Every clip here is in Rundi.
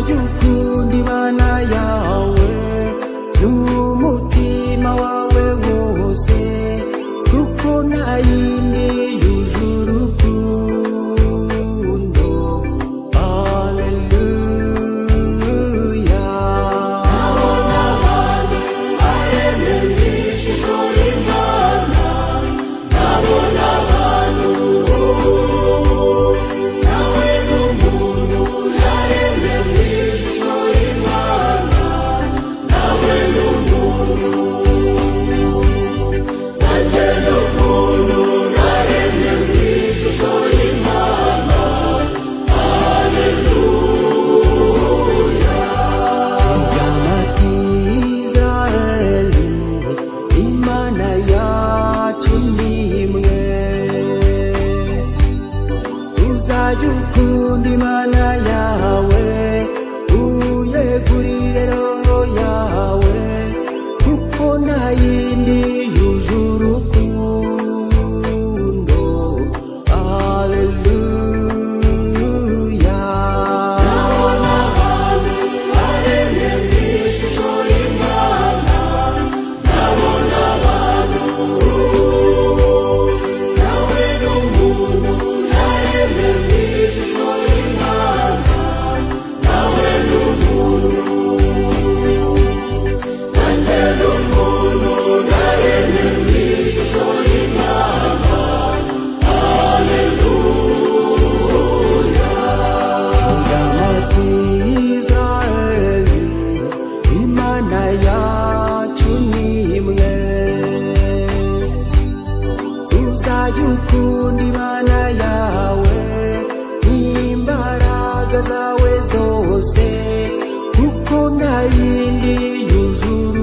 uzajukunda Imana yawe n'umutima wawe wose kuko nta yindi yujura urukundo. Haleluya. Ndabona abantu baremwe mw'ishusho y'Imana, ndabona abantu nawe n'umuntu yaremwe mw'ishusho y'Imana, nawe n'umuntu nanjye n'umuntu naremwe mw'ishusho y'Imana. Haleluya. Tega amatwi Israeli, Imana yacu ni imwe. Uzajukunda Imana yawe uyegurire roho yawe kuko nta yindi yujura urukundo. Haleluya. Ndabona abantu baremwe mw'ishusho y'Imana, ndabona abantu nawe n'umuntu yaremwe mw'ishusho y'Imana, nawe n'umuntu nanjye n'umuntu naremwe mw'ishusho y'Imana. Haleluya. Tega amatwi Israeli, Imana yacu ni imwe. Uzajukunda Imana yawe n'imbaraga zawe zose kuko nta yindi yujura.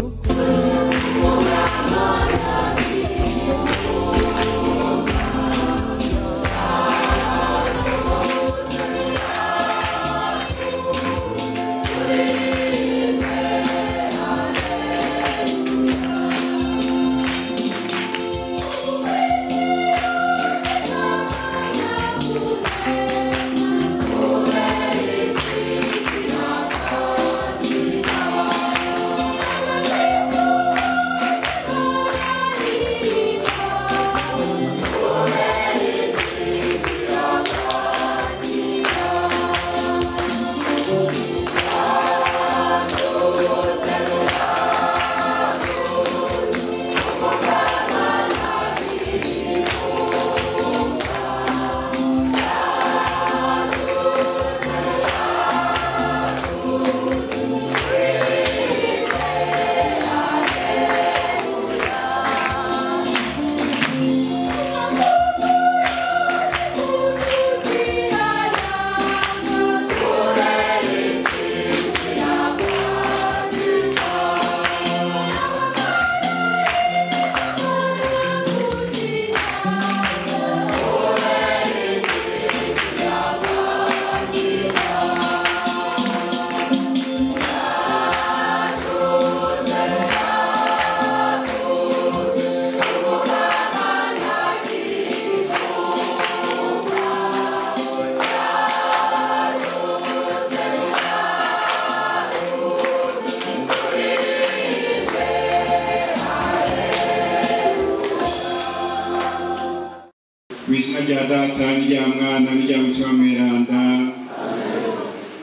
Mw'izina rya Data n'irya Mwana n'irya Mutima Mweranda.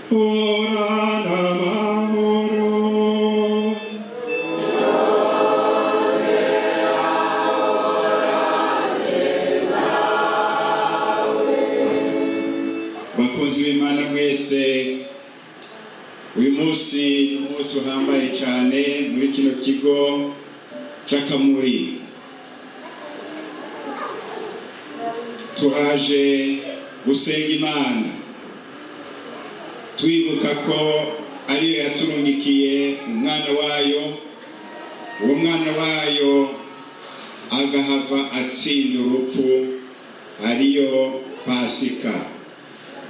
Horana amahoro. Bakunzi b'Imana mwese, uyu munsi umunsi uhambaye cyane muri kino kigo c'Akamuri. Tuhaje gusenga Imana twibuka ko ariyo yaturungikiye umwana wayo, uwo mwana wayo agahava atsinda urupfu, ariyo Pasika.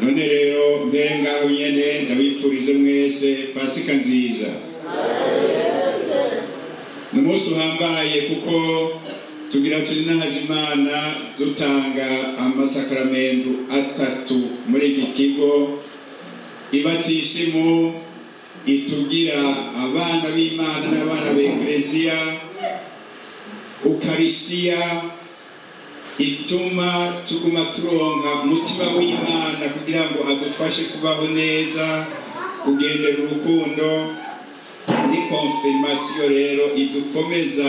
None rero mbere ngaho nyene ndabifurize mwese Pasika nziza. N'umunsi uhambaye kuko tugira turi n'ahazimana dutanga amasakramentu atatu muri iki kigo ibatisimu itugira abana b'Imana n'abana b'Eklesia. Ukaristia ituma tuguma turonka umutima w'Imana kugira ngo adufashe kubaho neza, kugendera urukundo. Ni confirmation rero idukomeza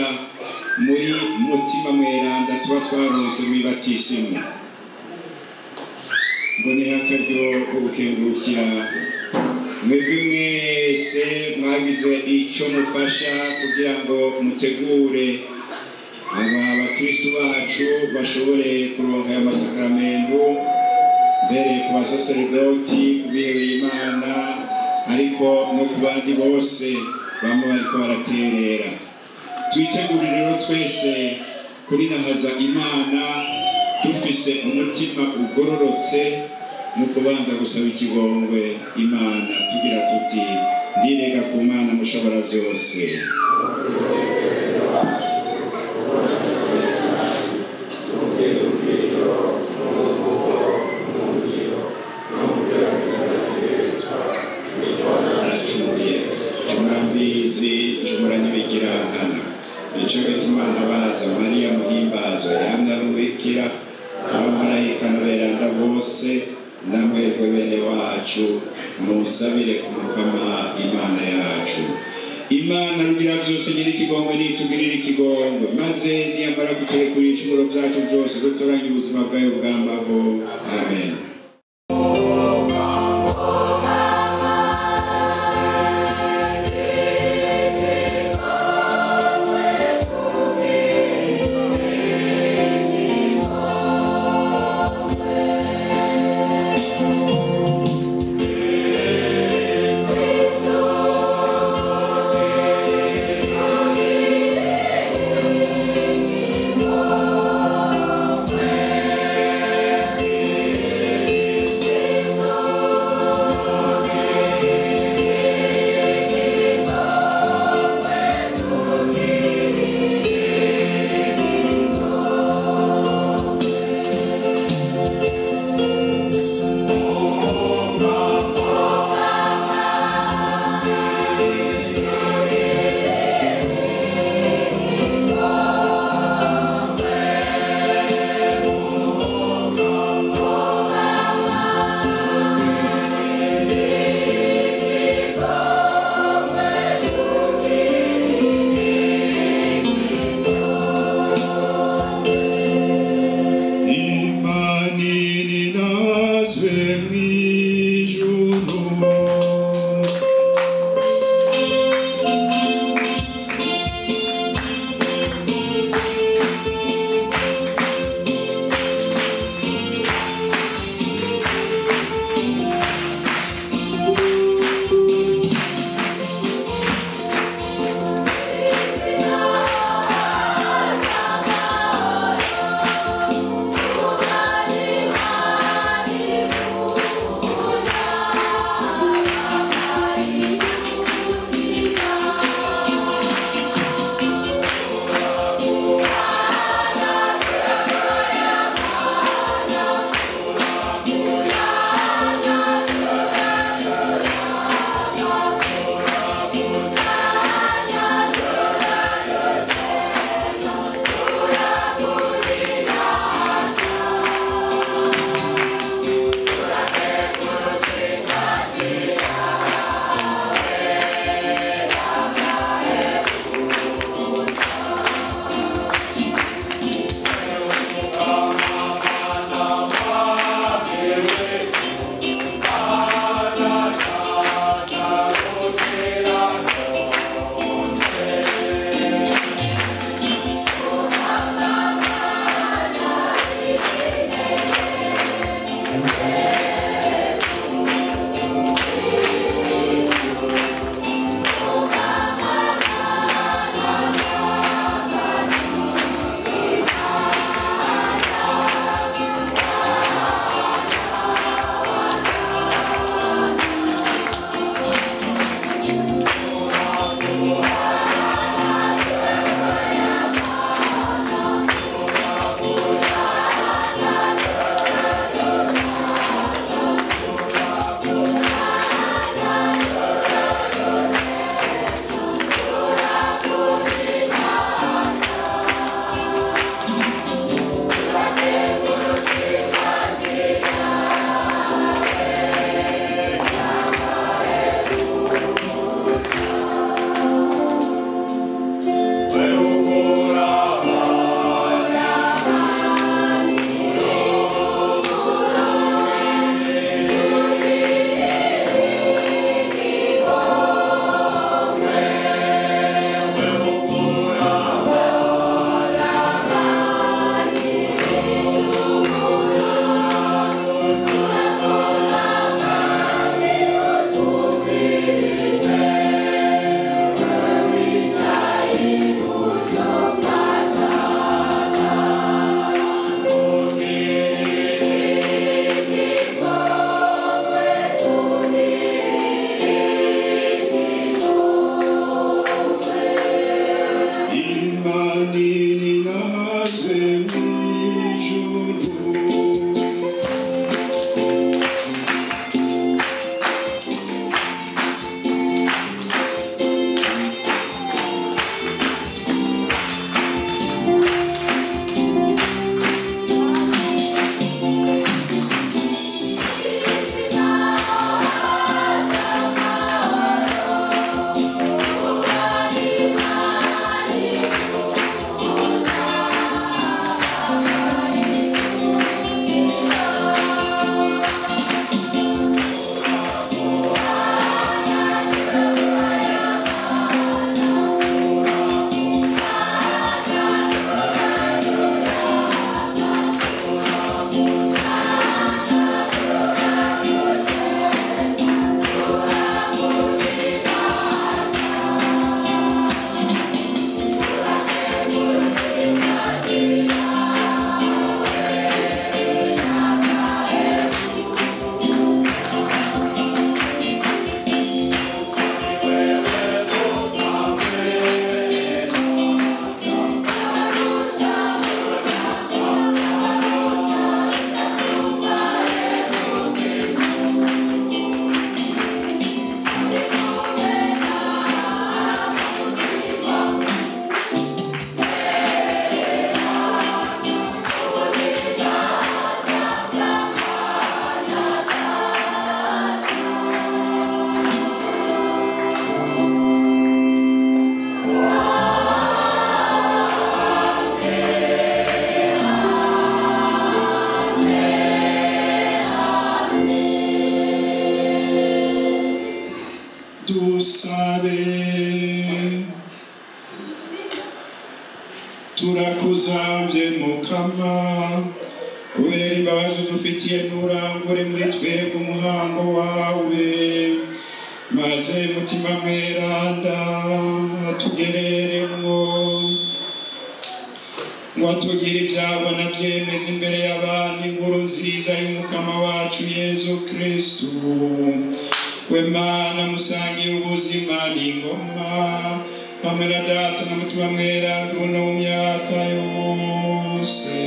muri mutima mweranda tuba twaronse wibatisimu. Mbone akaryo ubukengurukira mwebwe mwese mwagize icyo mufasha kugira ngo mutegure abakristo bacu bashobore kuronka aya masakramento, mbere ku basaserdoti, ku bihebeye Imana, ariko no ku bandi bose bamwe bariko baraterera. Twitegurire rero twese kurinahaza Imana dufise umutima ugororotse mu kubanza gusaba ikigongwe Imana, tugira tuti ndirega ku Mana mushobora byose. Nicyo gituma ndabaza Mariya muhimbazo yamye arubikira abamarayika n'aberanda bose, namwebwe bene wacu musabire ku Mukama Imana yacu. Imana rugira byose nyiri ikigongwe nitugirira ikigongwe, maze niyamara guterekura ibicumuro byacu byose dutoranye ubuzima bwayo bw'amaho. Amen. turakuzambye mukama kubera imbabazi dufitiye nturangure muri twebwe umuhango wawe maze mutima mweranda tugereremwo ngo tugire ibyabona byemeza imbere y'abantu inkuru nziza y'umukama wacu Yezu Kristu we Mana musangiye ubuzima n'ingoma hamwe na data na mutima mweranda ubu no mu myaka yose.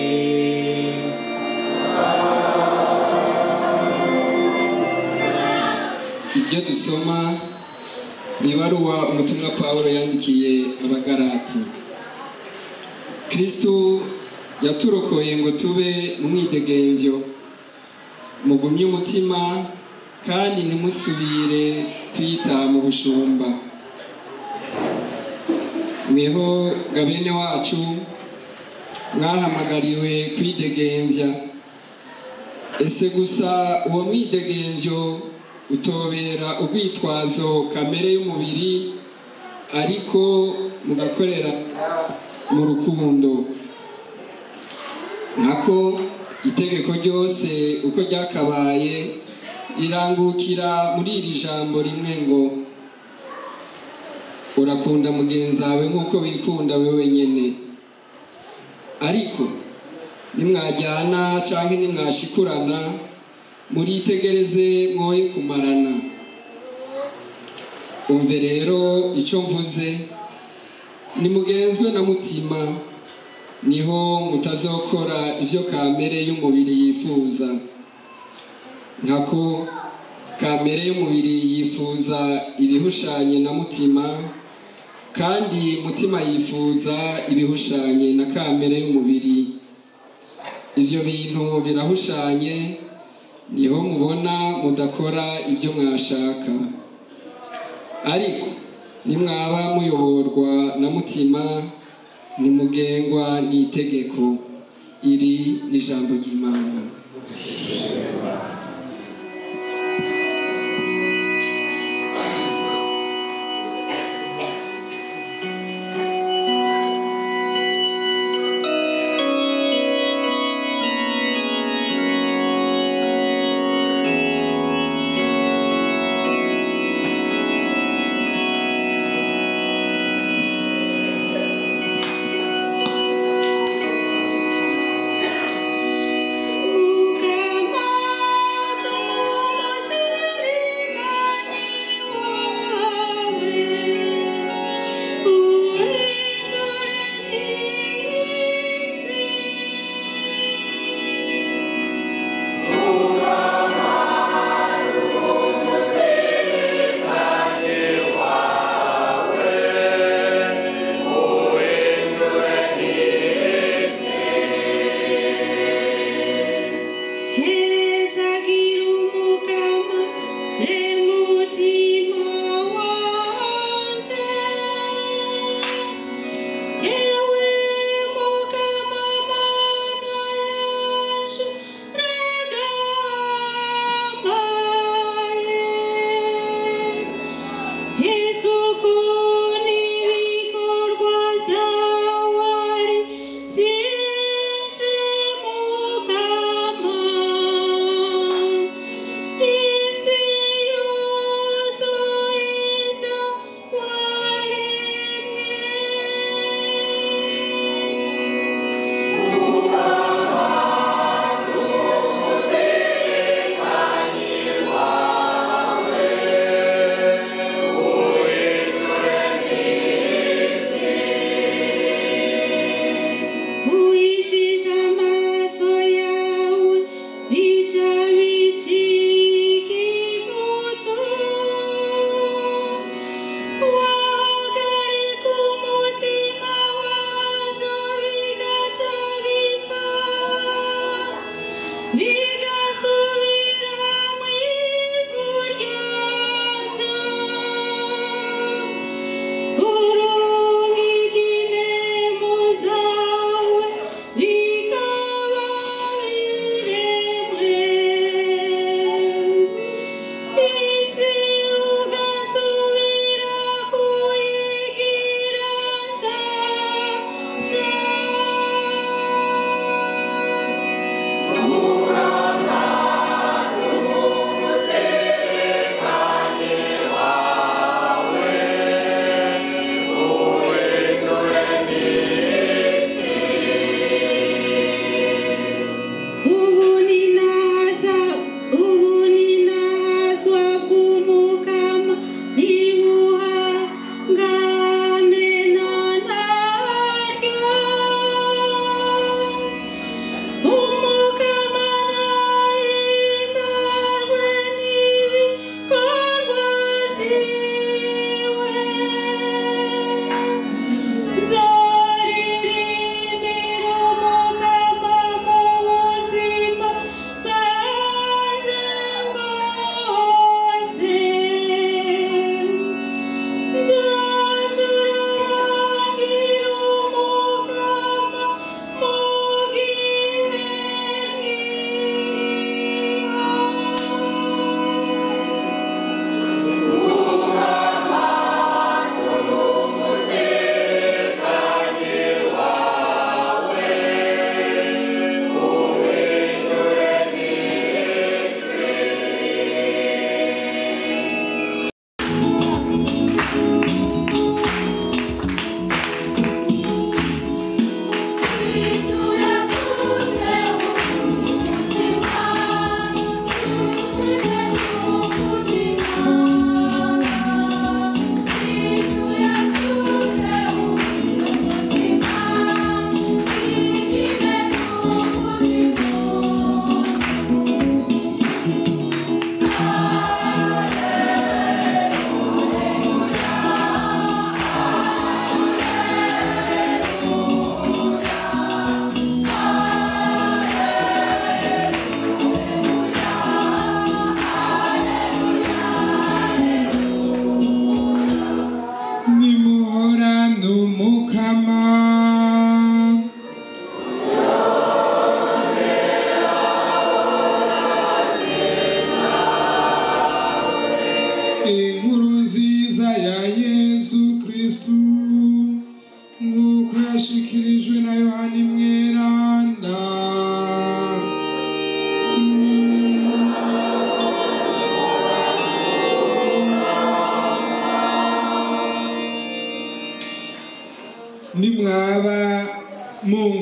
Ibyo dusoma ni ibaruwa umutumwa Pawulo yandikiye Abagalati. Kristo yaturokoye ngo tube mu mwidegemvyo, mugumye umutima kandi ntimusubire kwita mu bushumba. Mweho gabene wacu mwahamagariwe kwidegemvya. Ese gusa uwo mwidegemvyo utobera urwitwazo kamere y'umubiri, ariko mugakorera mu rukundo. Nako itegeko ryose uko ryakabaye rirangukira muri iri jambo rimwe ngo urakunda mugenzi wawe nk'uko wikunda wewe nyene. Ariko nimwajyana canke nimwashikurana muritegereze mwoye kumarana. Umve rero ico mvuze, nimugenzwe na mutima, niho mutazokora ivyo kamere y'umubiri yifuza. Nkako kamere y'umubiri yifuza ibihushanye na mutima, kandi mutima yifuza ibihushanye na kamere y'umubiri. Ivyo bintu birahushanye, niho mubona mudakora ibyo mwashaka. Ariko nimwaba muyoborwa na mutima, nimugengwa n'itegeko. Iri ni ijambo ry'Imana.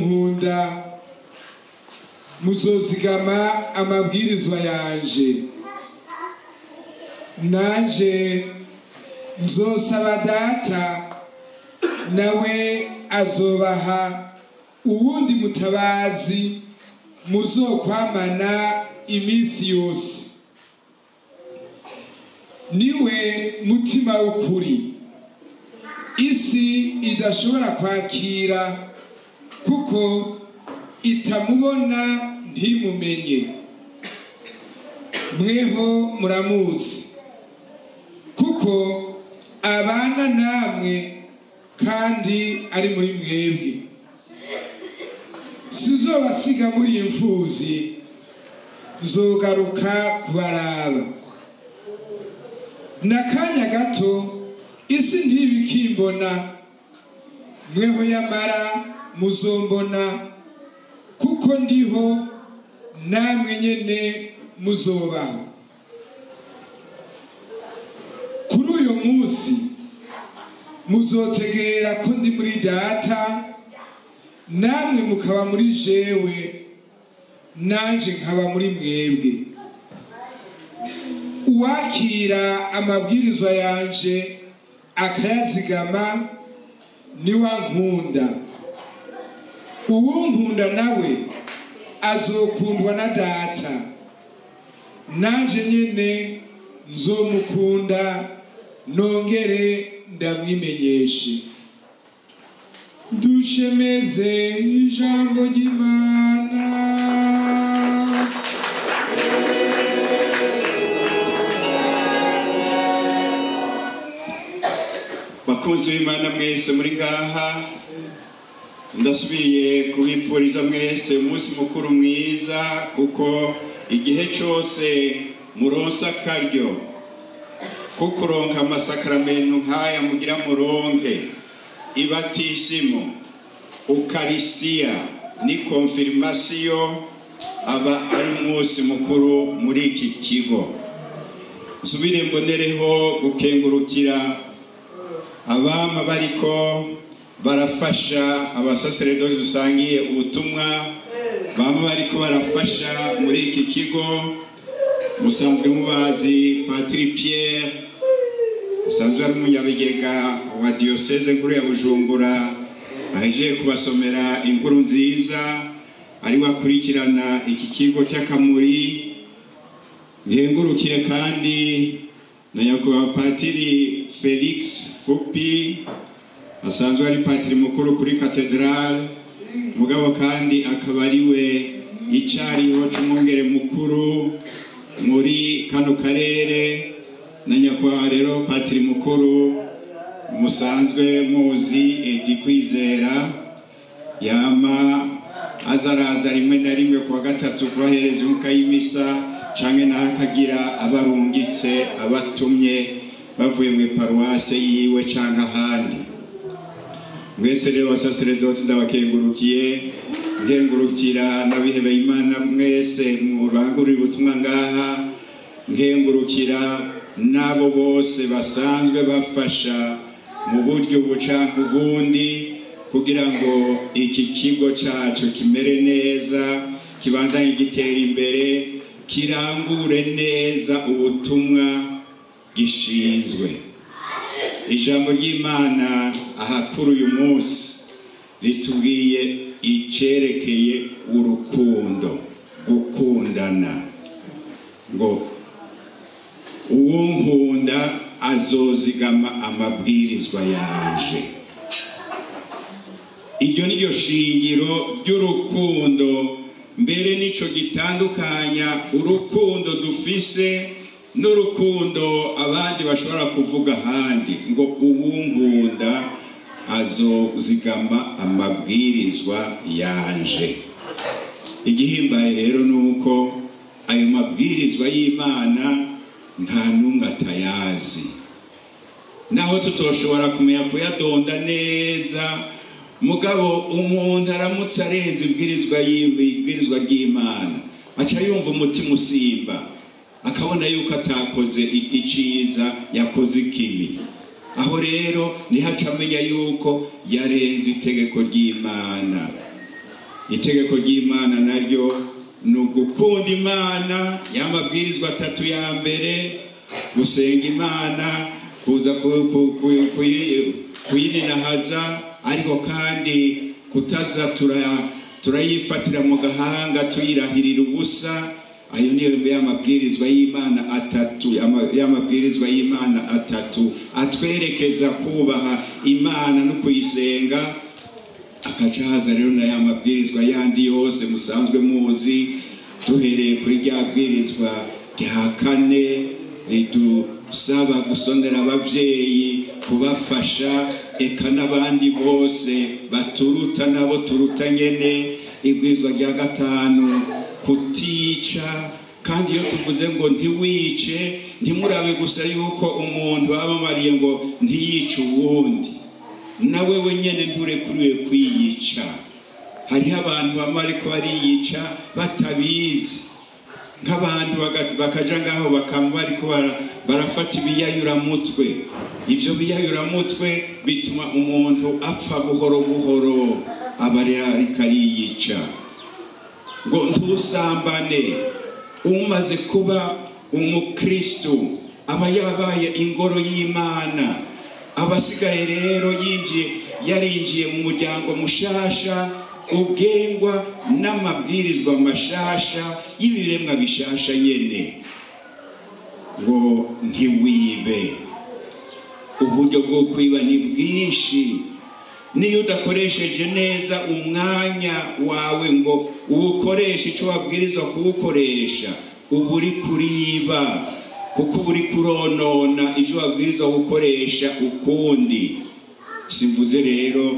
munkunda muzozigama amabwirizwa yanje, nanje nzosaba Data nawe azobaha uwundi mutabazi muzokwamana iminsi yose, niwe mutima w'ukuri isi idashobora kwakira kuko itamubona ntimumenye. Mweho muramuzi kuko abana namwe kandi ari muri mwebwe. Sizobasiga muri imfuzi, nzogaruka kubaraba. Nakanya gato isi ntibikimbona, mweho yamara muzombona kuko ndiho namwe nyene muzobaho. Kuri uyo munsi muzotegera ko ndi muri Data, namwe mukaba muri jewe, nanje nkaba muri mwebwe. Uwakira amabwirizwa yanje akayazigama niwe ankunda. Uwunkunda nawe azokundwa na Data, nanje nyene nzomukunda nongere ndamwimenyeshe. Dushemeze ijambo ry'Imana. Bakunzi b'Imana mwese muri ngaha, ndasubiye kubipfuriza mwese umunsi mukuru mwiza, kuko igihe cyose muronsa akaryo ko kuronka amasakaramentu nk'aya mugira muronke: ibatishimo, ukaristia ni konfirmasiyo, aba ari umunsi mukuru muri iki kigo. Nsubire mbonereho gukengurukira abama bariko barafasha abasaseredoti dusangiye ubutumwa, bama bariko barafasha muri iki kigo. Musanzwe mubazi Patiri Pierre, asanzwe ari umunyabigega wa Diocese nkuru ya Bujumbura, ahejeje kubasomera inkuru nziza, ari wakurikirana iki kigo cy'Akamuri. Ngengurukire kandi na nyakubahwa Patiri Felix Fupi, asanzwe ari patiri mukuru kuri Cathedral, mugabo kandi akaba ari we icariho c'umwungere mukuru muri kano karere. Na nyakubahwa rero patiri mukuru musanzwe muzi Edi Kwizera, yama azaraza rimwe na rimwe kuwa gatatu kubahereza umwuka y'imisa, canke naho akagira abarungitse abatumye bavuye mu paruwase yiwe canke ahandi. Mwese rero abasaseredoti ndabakengurukiye, nkengurukira n'abihebeye Imana mwese murangurira ubutumwa ngaha, nkengurukira n'abo bose basanzwe bafasha mu buryo bucanke ubundi kugira ngo iki kigo cyacu kimere neza, kibandanye gitera imbere, kirangure neza ubutumwa gishinzwe. Ijambo ry'Imana aha kuri uyu munsi ritubwiye icerekeye urukundo, gukundana, ngo uwunkunda azozigama amabwirizwa yanje. Iryo ni ryo shingiro ry'urukundo, mbere nico gitandukanya urukundo dufise n'urukundo abandi bashobora kuvuga ahandi, ngo uwunkunda azozigama amabwirizwa yanje. Igihimbaye rero nuko ayo mabwirizwa y'Imana nta numwe atayazi, naho tutoshobora kumenya kuyadonda neza, mugabo umuntu aramutse arenze ibwirizwa ry'Imana aca yumva umutima usimba, akabona yuko atakoze iciza, yakoze ikibi. Aho rero niho aca amenya yuko yarenze itegeko ry'Imana. itegeko ry'Imana naryo ni ugukunda Imana, y'amabwirizwa 3 ya mbere, gusenga Imana, kuza kuyirinahaza, ariko kandi kutaza turayifatira mu gahanga tuyirahirira ubusa. Ayo niyo y'amabwirizwa y'Imana 3, y'amabwirizwa y'Imana 3 atwerekeza kubaha Imana no kuyisenga. Akacaza rero na y'amabwirizwa yandi yose musanzwe muzi, duhereye kuri ryabwirizwa rya 4 ridusaba gusondera abavyeyi, kubafasha, eka n'abandi bose baturuta nabo turuta nyene. Ibwirizwa rya 5 kutica, kandi iyo tuvuze ngo ntiwice, ntimurabe gusa yuko umuntu abamariye ngo ntiyice uwundi, nawe wenyene nturekuriwe kwiyica. Hariho abantu bamwe ko bariyica batabizi, nk'abantu bakaja ngaho bakaba bariko barafata ibiyayuramutwe. Ivyo biyayuramutwe bituma umuntu apfa buhoro buhoro, ariko ariyica. Ngo ntusambane. Umaze kuba umukristo aba yabaye ingoro y'Imana. Abasigaye rero yarinjiye mu muryango mushasha, ugengwa n'amabwirizwa mashasha y'ibiremwa bishasha nyene. Ngo ntiwibe. Uburyo bwo kwiba ni bwinshi. Niyo udakoresheje neza umwanya wawe ngo uwukoreshe icyo wabwirizwa kuwukoresha, uba uri kuriba, kuko uba uri kuronona ibyo wabwirizwa gukoresha ukundi. Simvuze rero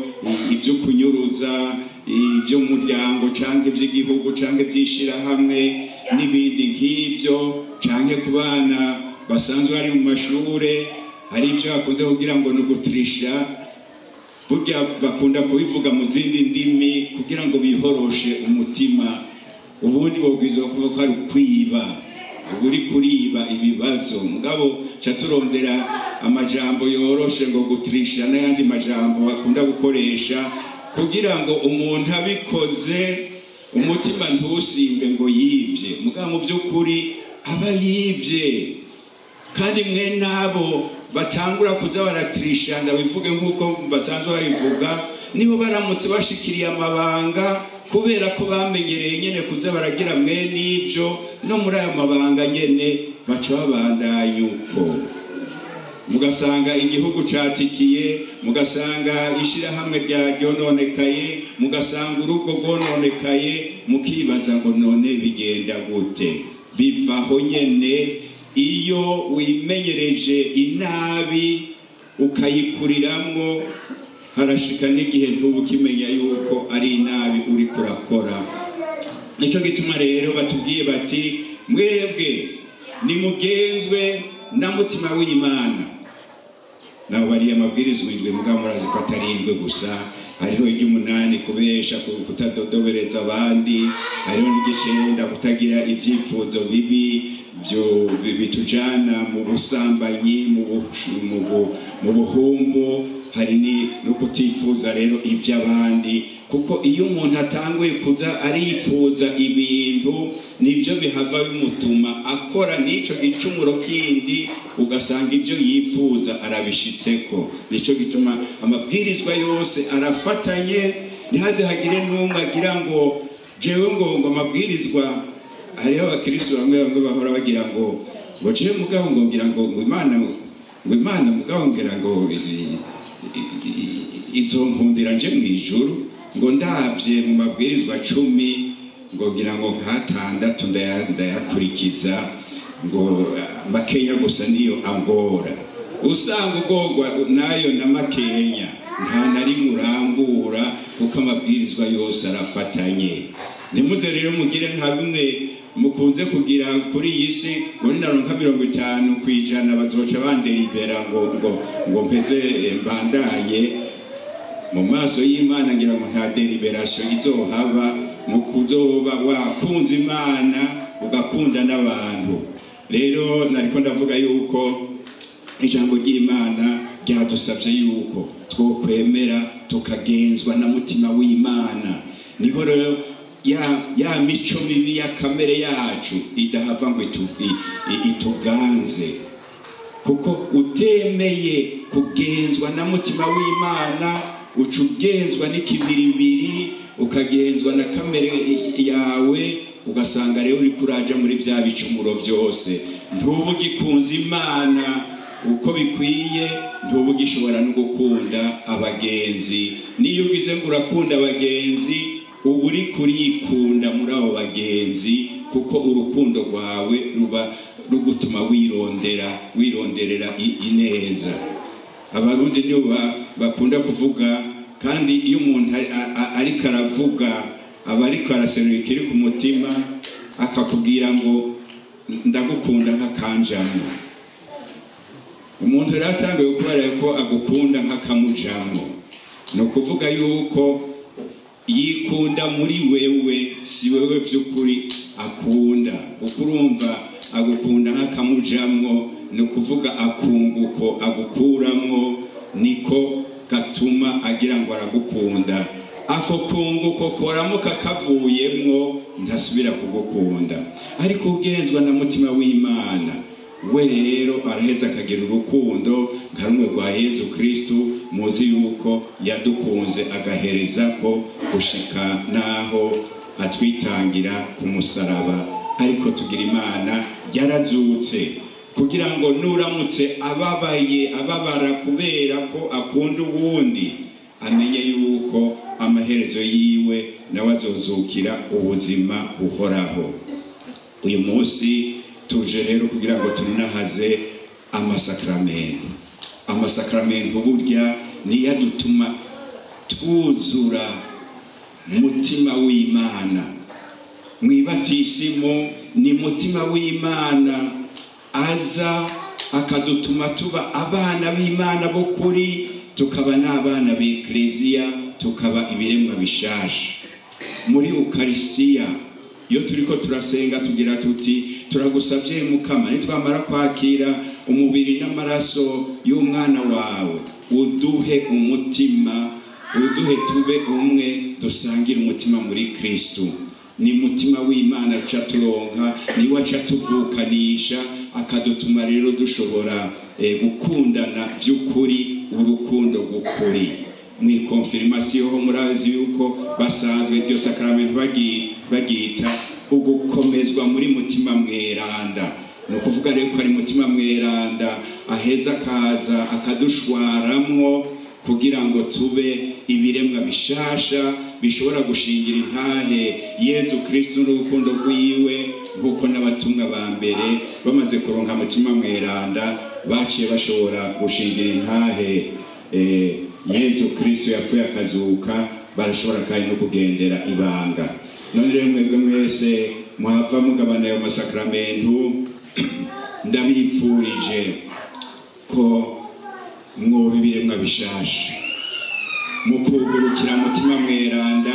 ibyo kunyuruza, ibyo muryango cyangwa iby'igihugu cyangwa iby'ishirahamwe n'ibindi nk'ibyo, cyangwa ku bana basanzwe bari mu mashure hari ibyo bakunze kugira ngo ni ugutirisha. Burya bakunda kubivuga mu zindi ndimi kugira ngo bihoroshe umutima. Ubundi bobwirizwa kuvuga ko ari ukwiba, uri kuriba ibibazo. Mugabo caturondera amajambo yoroshe ngo gutirisha n'ayandi majambo bakunda gukoresha kugira ngo umuntu abikoze umutima ntusimbe ngo yibye, mugabo mu by'ukuri aba yibye. Kandi mwe nabo batangura kuza baratirisha, ndabivuge nk'uko basanzwe babivuga, nibo baramutse bashikiriye amabanga kubera ko bamenyereye nyene kuza baragira mwe n'ibyo, no muri aya mabanga nyene baca babandanya uko. Mugasanga igihugu catikiye, mugasanga ishirahamwe ryononekaye, mugasanga urugo rwononekaye, mukibaza ngo none bigenda gute? Bivaho nyene iyo wimenyereje inabi ukayikuriramwo, harashika n'igihe ntubukimenya yuko ari inabi uri kurakora. Nico gituma rero batubwiye bati mwebwe nimugenzwe na mutima w'Imana. Nabo bari amabwirizwa 7, mugabo murazi ko atarindwe gusa. Hariho 8 kubesha, kutadodobereza abandi. Hariho 9 kutagira ivyifuzo bibi byo bitujana mu busambanyi, mu buhumbu. Hari no kutifuza rero iby'abandi, kuko iyo umuntu atanguye kuza arifuza ibintu nibyo bihava bimutuma akora n'ico gicumuro kindi, ugasanga ibyo yifuza arabishitseko. Nico gituma amabwirizwa yose arafatanye, ntihaze hagire n'umwe agira ngo jewe ngo amabwirizwa. Hariho abakristo bamwe bahora bagira ngo jewe mugabo ngo ngira ngo Imana mugabo ngira ngo izo nkundira nje mu ijuru, ngo ndavye mu mabwirizwa 10 ngo ngira ngo nk'atandatu ndayakurikiza, ngo makenya gusa niyo angora. Usanga ugorwa nayo na makenya, nta nari murangura, kuko amabwirizwa yose arafatanye. Nimuze rero mugire nka bimwe mukunze kugira kuri iyi si, ngo ninaronka 50% bazoca banderibera ngo mpeze mbandanye. Mu maso y'Imana ngira ngo nta deliberation izohaba, nukuzoba wakunze Imana ugakunda n'abantu. Rero nariko ndavuga yuko ijambo ry'Imana ryadusabye yuko twokwemera tukagenzwa na mutima w'Imana. niho rero ya mico mibi ya kamere yacu idahava ngo ituganze, kuko utemeye kugenzwa na mutima w'Imana uca ugenzwa n'ikibiribiri, ukagenzwa na kamere yawe, ugasanga rero uri kuraja muri bya bicumuro byose. Ntuba ugikunze Imana uko bikwiye, ntuba ugishobora no gukunda abagenzi. Niyo ugize ngo urakunda abagenzi, uba uri kurikunda muri abo bagenzi, kuko urukundo rwawe ruba rugutuma wironderera ineza. Abarundi nibo bakunda kuvuga, kandi iyo umuntu ariko aravuga aba ariko araserura ikiri ku mutima, akakubwira ngo ndagukunda nk'akanjamo. Umuntu rero atangiye kubera ko agukunda nk'akamujamo, ni ukuvuga yuko yikunda muri wewe, si wewe by'ukuri akunda. Kuko urumva agukunda nk'akamujamo, ni ukuvuga akunguko agukuramwo niko gatuma agira ngo aragukunda. Ako kunguko koramuka kavuyemwo ntasubira kugukunda. Ariko ugenzwa na mutima w'Imana, we rero araheza akagira urukundo nka rumwe rwa Yezu Kristo. Muzi yuko yadukunze agahereza ko gushika naho atwitangira ku musaraba. Ariko tugira Imana yarazutse kugira ngo nuramutse ababara kubera ko akunda uwundi, amenye yuko amaherezo yiwe nawe azozukira ubuzima buhoraho. Uyu munsi tuje rero kugira ngo tunahaze amasakramentu. Amasakramentu burya niyo adutuma twuzura mutima w'Imana. Mwibatisimo ni mutima w'Imana aza akadutuma tuba abana b'Imana b'ukuri, tukaba n'abana b'Ekleziya, tukaba ibiremwa bishasha. Muri Ukarisiya iyo turiko turasenga tugira tuti turagusabye Mukama, nitwamara kwakira umubiri n'amaraso y'umwana wawe, uduhe umutima, uduhe tube umwe, dusangire umutima muri Kristo. Ni mutima w'Imana aca turonka, niwe aca tuvukanisha, akadutuma rero dushobora gukundana by'ukuri, urukundo rw'ukuri. Mwikonfirmasiyo ho murazi yuko basanzwe iryo sakramento bagita ugukomezwa muri mutima mweranda. Ni ukuvuga rero ko ari mutima mweranda aheza akaza akadushwaramwo kugira ngo tube ibiremwa bishasha bishobora gushingira intahe Yezu Kristo n'urukundo rwiwe, nk'uko n'abatumwa ba mbere bamaze kuronka mutima mweranda baciye bashobora gushingira intahe Yezu Kristo yapfuye akazuka, barashobora kandi no kugendera ibanga. None rero mwebwe mwese muhava mugabana ayo masakramentu, ndabipfurije ko mwoba ibiremwa bishasha, mukugurukira mutima mweranda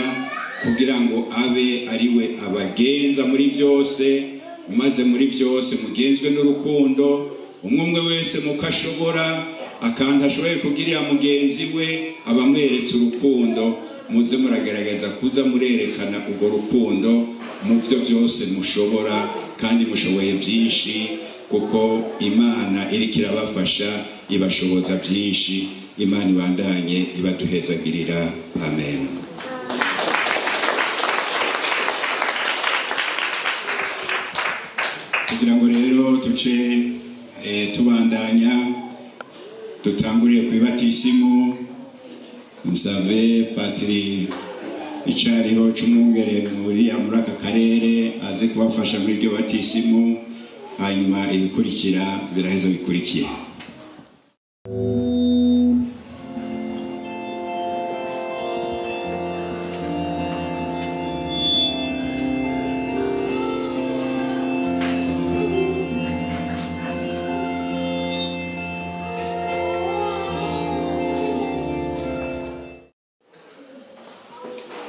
kugira ngo abe ariwe abagenza muri byose, maze muri byose mugenzwe n'urukundo, umwe wese mukashobora akandi ashoboye kugirira mugenzi we abamweretse urukundo. Muze muragerageza kuza murerekana urwo rukundo mu byo byose mushobora, kandi mushoboye byinshi, kuko Imana iriko irabafasha ibashoboza byinshi. Imana ibandanye ibaduhezagirira. Amen. Kugira ngo rero tuce tubandanya, dutanguriye ku ibatisimu. Musabe Patiri icariho c'umwungere muri aka karere aze kubafasha muri iryo batisimu, hanyuma ibikurikira biraheza bikurikira.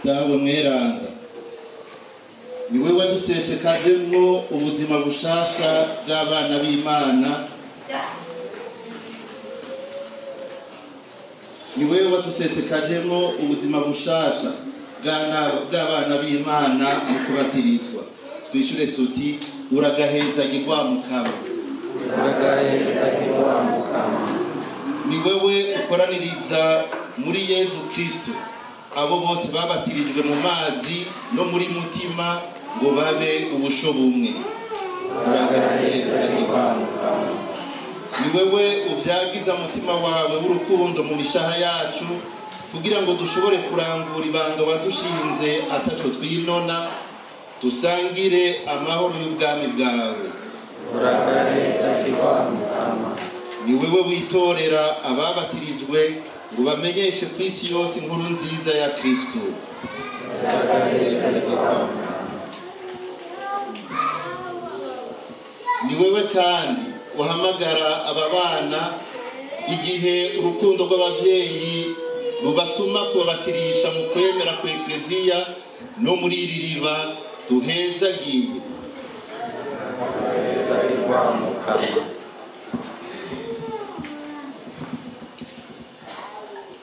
Dawe mweranda, niwe waduseshekajemwo ubuzima bushasha bw'abana b'Imana, niwe waduseshekajemwo ubuzima bushasha bw'abana b'Imana mu kubatirizwa. Twishure tuti uragahezagirwa Mukama. uragahezagirwa Mukama. Ni wewe ukoraniriza muri Yesu Kristo abo bose babatirijwe mu mazi no muri mutima ngo babe ubusho bumwe. uragahezagirwa Mukama. Ni wewe uvyagiza mutima wawe w'urukundo mu mishaha yacu kugira ngo dushobore kurangura ibanga wadushinze ataco twinona dusangire amahoro y'ubwami bwawe. uragahezagirwa Mukama. Ni wewe witorera ababatirijwe ngo bamenyeshe ku isi yose inkuru nziza ya Kristo. uragahezagirwa Ni wewe kandi uhamagara aba bana igihe urukundo rw'abavyeyi rubatuma kubatirisha mu kwemera ku Ekleziya no muri iri riba duhezagiye. uragahezagirwa Mukama.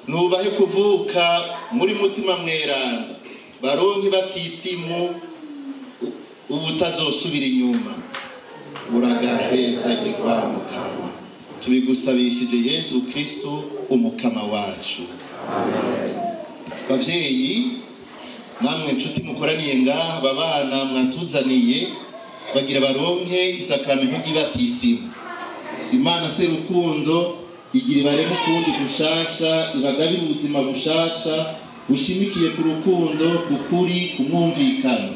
Nubahe kuvuka muri mutima mweranda baronke batisimu ubutazosubira inyuma. uragahezagirwa Mukama. Tubigusabishije Yesu Kristo umukama wacu. Amen. Bavyeyi namwe nshuti mukoraniye ngaha aba bana mwatuzaniye bagira baronke isakramento ry'ibatisimu. Imana se rukundo igira ibaremo ukundi gushasha ibagabira ubuzima bushasha bushimikiye ku rukundo kukuri kumwumvikana.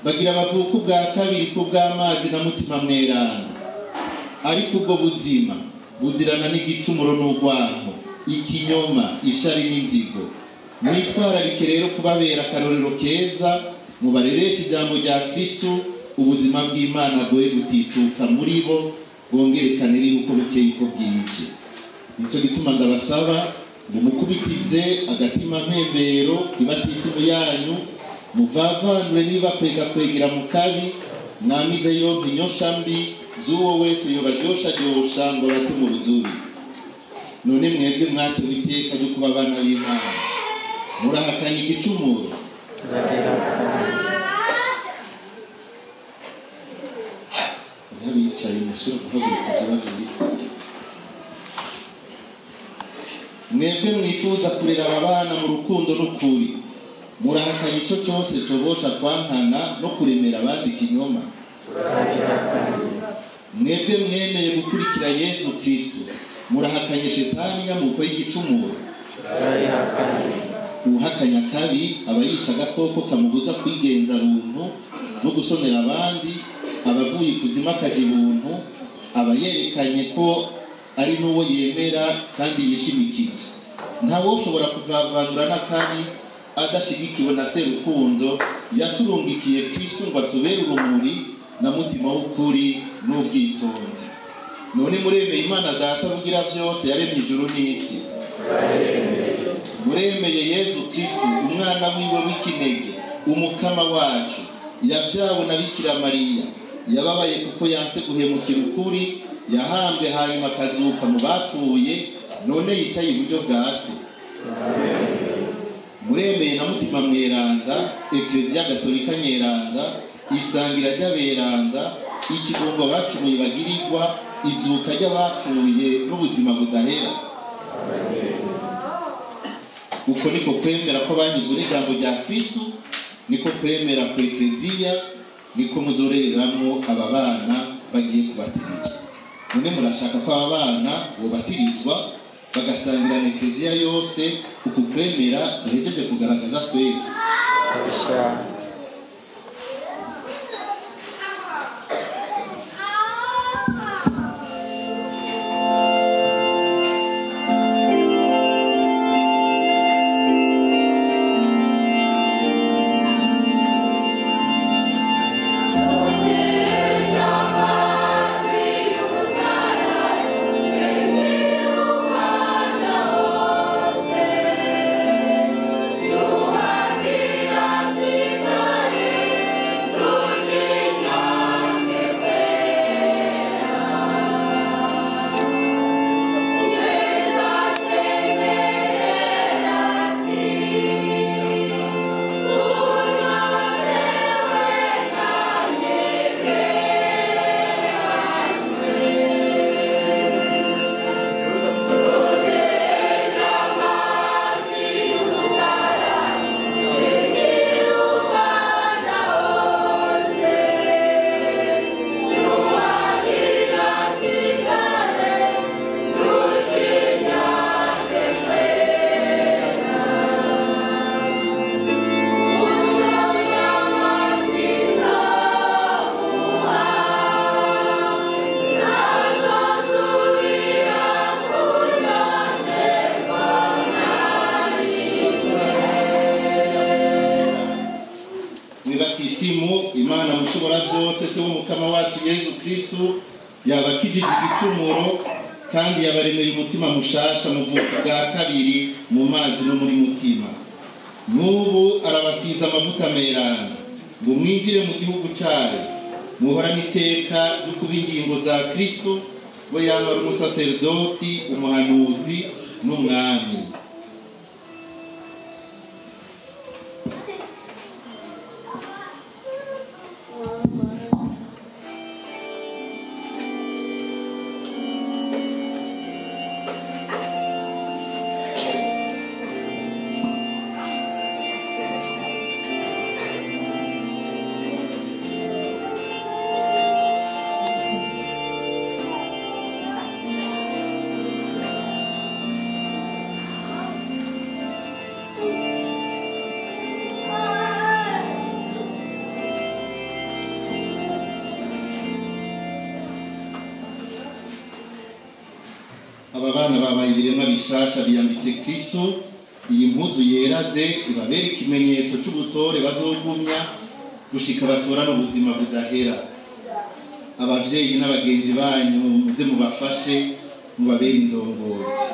Bagira bavuka ubwa kabiri ku bw'amazi na mutima mweranda, ariko ubwo buzima buzirana n'igicumuro n'urwanko, ikinyoma, ishari n'inzigo. Mwitwararike rero kubabera akarorero keza, mubarereshe ijambo rya Kristo, ubuzima bw'Imana bwoye gutituka muri bo, bwongerekane rero uko bukeye uko bwije. Nico gituma ndabasaba ngo mukubitize agatima mpembero ibatisimu yanyu, muvavanure niba kwegera mu kabi, mwamize yompi inyosha mbi z'uwo wese yobaryosharyosha ngo bate mu rudubi. None mwebwe mwatewe iteka ryo kuba abana b'Imana, murahakanye igicumuro. Abicaye mushobora guhaguruka byababyiritse. Mwebwe mwifuza kurera aba bana mu rukundo n'ukuri, murahakanye ico cyose cobosha kwankana no kuremera abandi ikinyoma. Mwebwe mwemeye gukurikira Yesu Kristo, murahakanye shetani y'amuko y'igicumuro. Uhakanya kabi aba yisha agakoko kamubuza kwigenza runtu no gusonera abandi, abavuye ikuzimu akaja ibuntu, aba yerekanye ko ari n'uwo yemera kandi yishimikije. Ntawe ushobora kuvavanura n'akabi adashigikiwe na Serukundo yaturungikiye Kristo ngo atubere urumuri na mutima w'ukuri n'ubwitonzi. None muremeye Imana Data rugira byose yaremye ijuru n'isi. Muremeye Yesu Kristo umwana wiwe w'ikinege, umukama wacu, yabyawe na Bikira Mariya, yababaye kuko yanse guhemukira ukuri, yahambwe hanyuma akazuka mu bapfuye, none yicaye iburyo bwa Se. Muremeye na mutima mweranda Ekleziya Gatolika nyeranda, isangira ry'aberanda, ikigongo bacumuye bagirirwa, izuka ry'abapfuye n'ubuzima budahera. Uko niko kwemera ko banyuzwe n'ijambo rya Kristo, niko kwemera ku Ekleziya, niko muzorereramwo aba bana bagiye kubatirizwa. None murashaka ko aba bana bobatirizwa bagasangira na Ekleziya yose uku kwemera duhejeje kugaragaza twese. Luhagira yabakijije igicumuro kandi yabaremeye umutima mushasha mu vuka bwa kabiri mu mazi no muri mutima. N'ubu arabasiza amavuta meranda ngo mwinjire mu gihugu cyayo, muhorane iteka ryo kuba ingingo za Kristo, we yamara umusaserdoti, umuhanuzi n'umwami. Aba bana babaye ibiremwa bishasha biyambitse Kristo. Iyi mpuzu yera de ibabera ikimenyetso cy'ubutore bazogumya gushika batorana ubuzima budahera. Abavyeyi n'abagenzi banyu muze mubafashe, mubabere indongozi.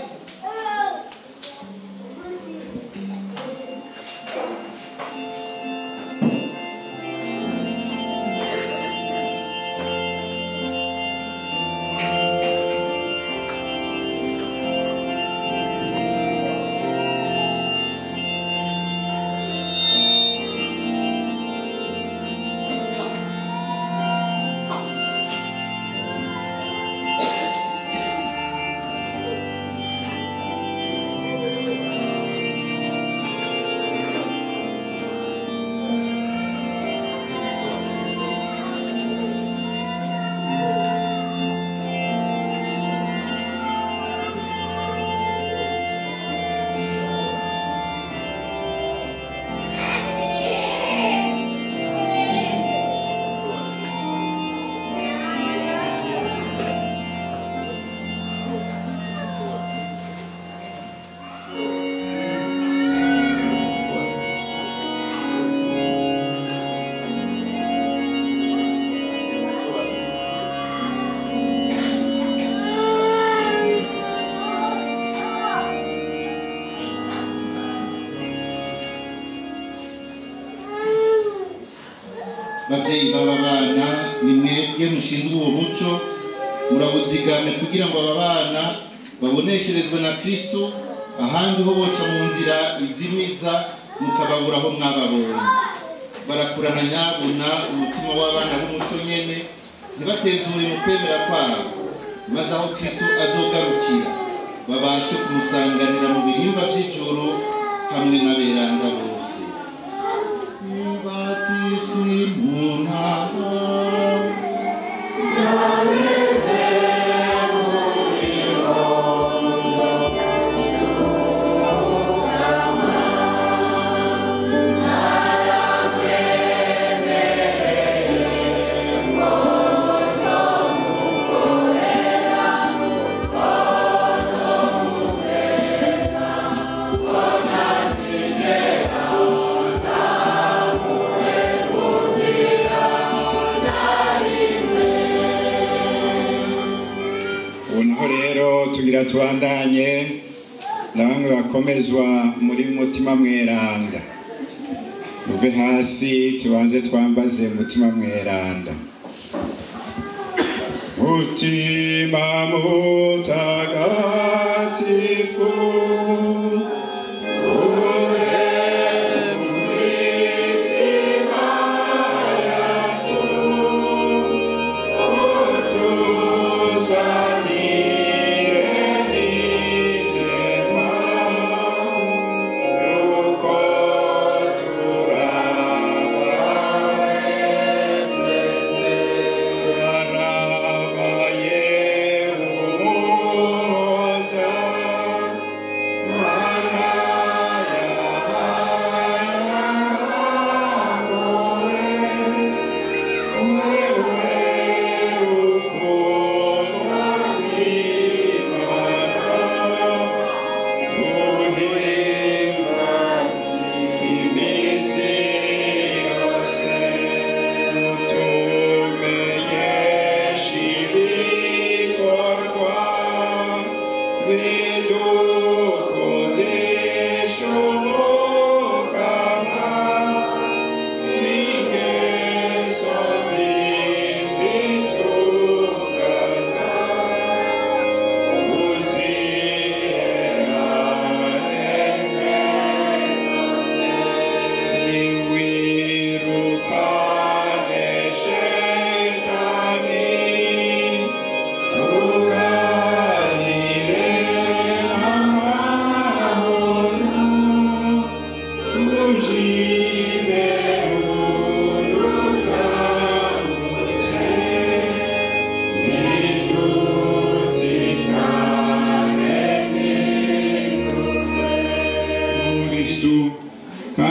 Bavyeyi baba bana, ni mwebwe mushinzwe uwo muco, murawuzigame kugira ngo aba bana babonesherezwe na Kristo, ahandi ho boca mu nzira izimiza mukababura aho mwababonye. Barakurana nyabuna umutima w'abana b'umuco nyene, ntibatezure mu kwemera kwabo, maze aho Kristo azogarukira babashe kumusanganira mu birimba vy'ijuru hamwe n'aberanda bose. tugira tubandanye na bamwe bakomezwa muri mutima mweranda. Uve hasi tubanze twambaze mutima mweranda. Mutima mutagatifu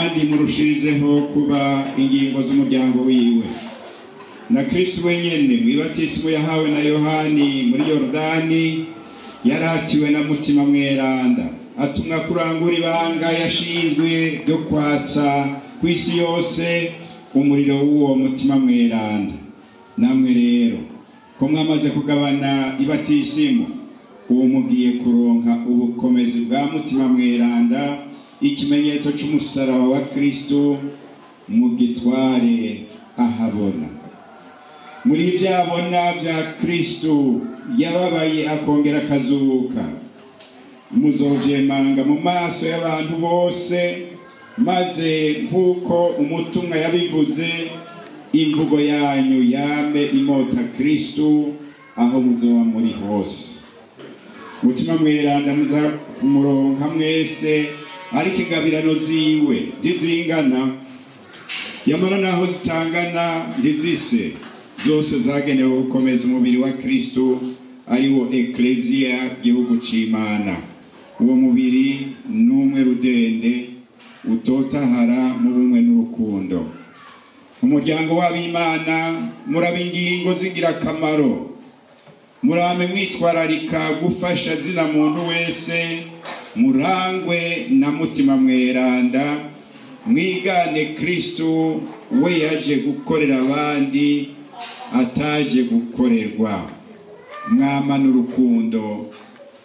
kandi murushirizeho kuba ingingo z'umuryango wiwe. Na Kristo wenyene mwibatisimu yahawe na Yohani muri Yordani yaratiwe na mutima mweranda, atumwa kurangura ibanga yashinzwe ryo kwatsa kw'isi yose umuriro w'uwo mutima mweranda. Namwe rero ko mwamaze kugabana ibatisimu, uwo mugiye kuronka ubukomezi bwa mutima mweranda, ikimenyetso c'umusaraba wa Kristo mugitware ahabona. Muri ivyabona vya Kristo yababaye akongera akazuka, muzovyemanga mu maso y'abantu bose, maze nk'uko umutumwa yabivuze, imvugo yanyu yame imota Kristo aho muzoba muri hose. Mutima mweranda muzamuronka mwese, ariko ingabirano ziwe ntizingana, yamara naho zitangana ntizise, zose zagenewe gukomeza umubiri wa Kristo, ariwo Ecclesia, gihugu c'Imana. Uwo mubiri n'umwe rudende utotahara mu bumwe n'urukundo. Umuryango w'Abimana muraba ingingo zigira akamaro, murame mwitwararika gufasha zina muntu wese, murangwe na mutima mweranda, mwigane Kristo we yaje gukorera abandi ataje gukorerwa, mwama n'urukundo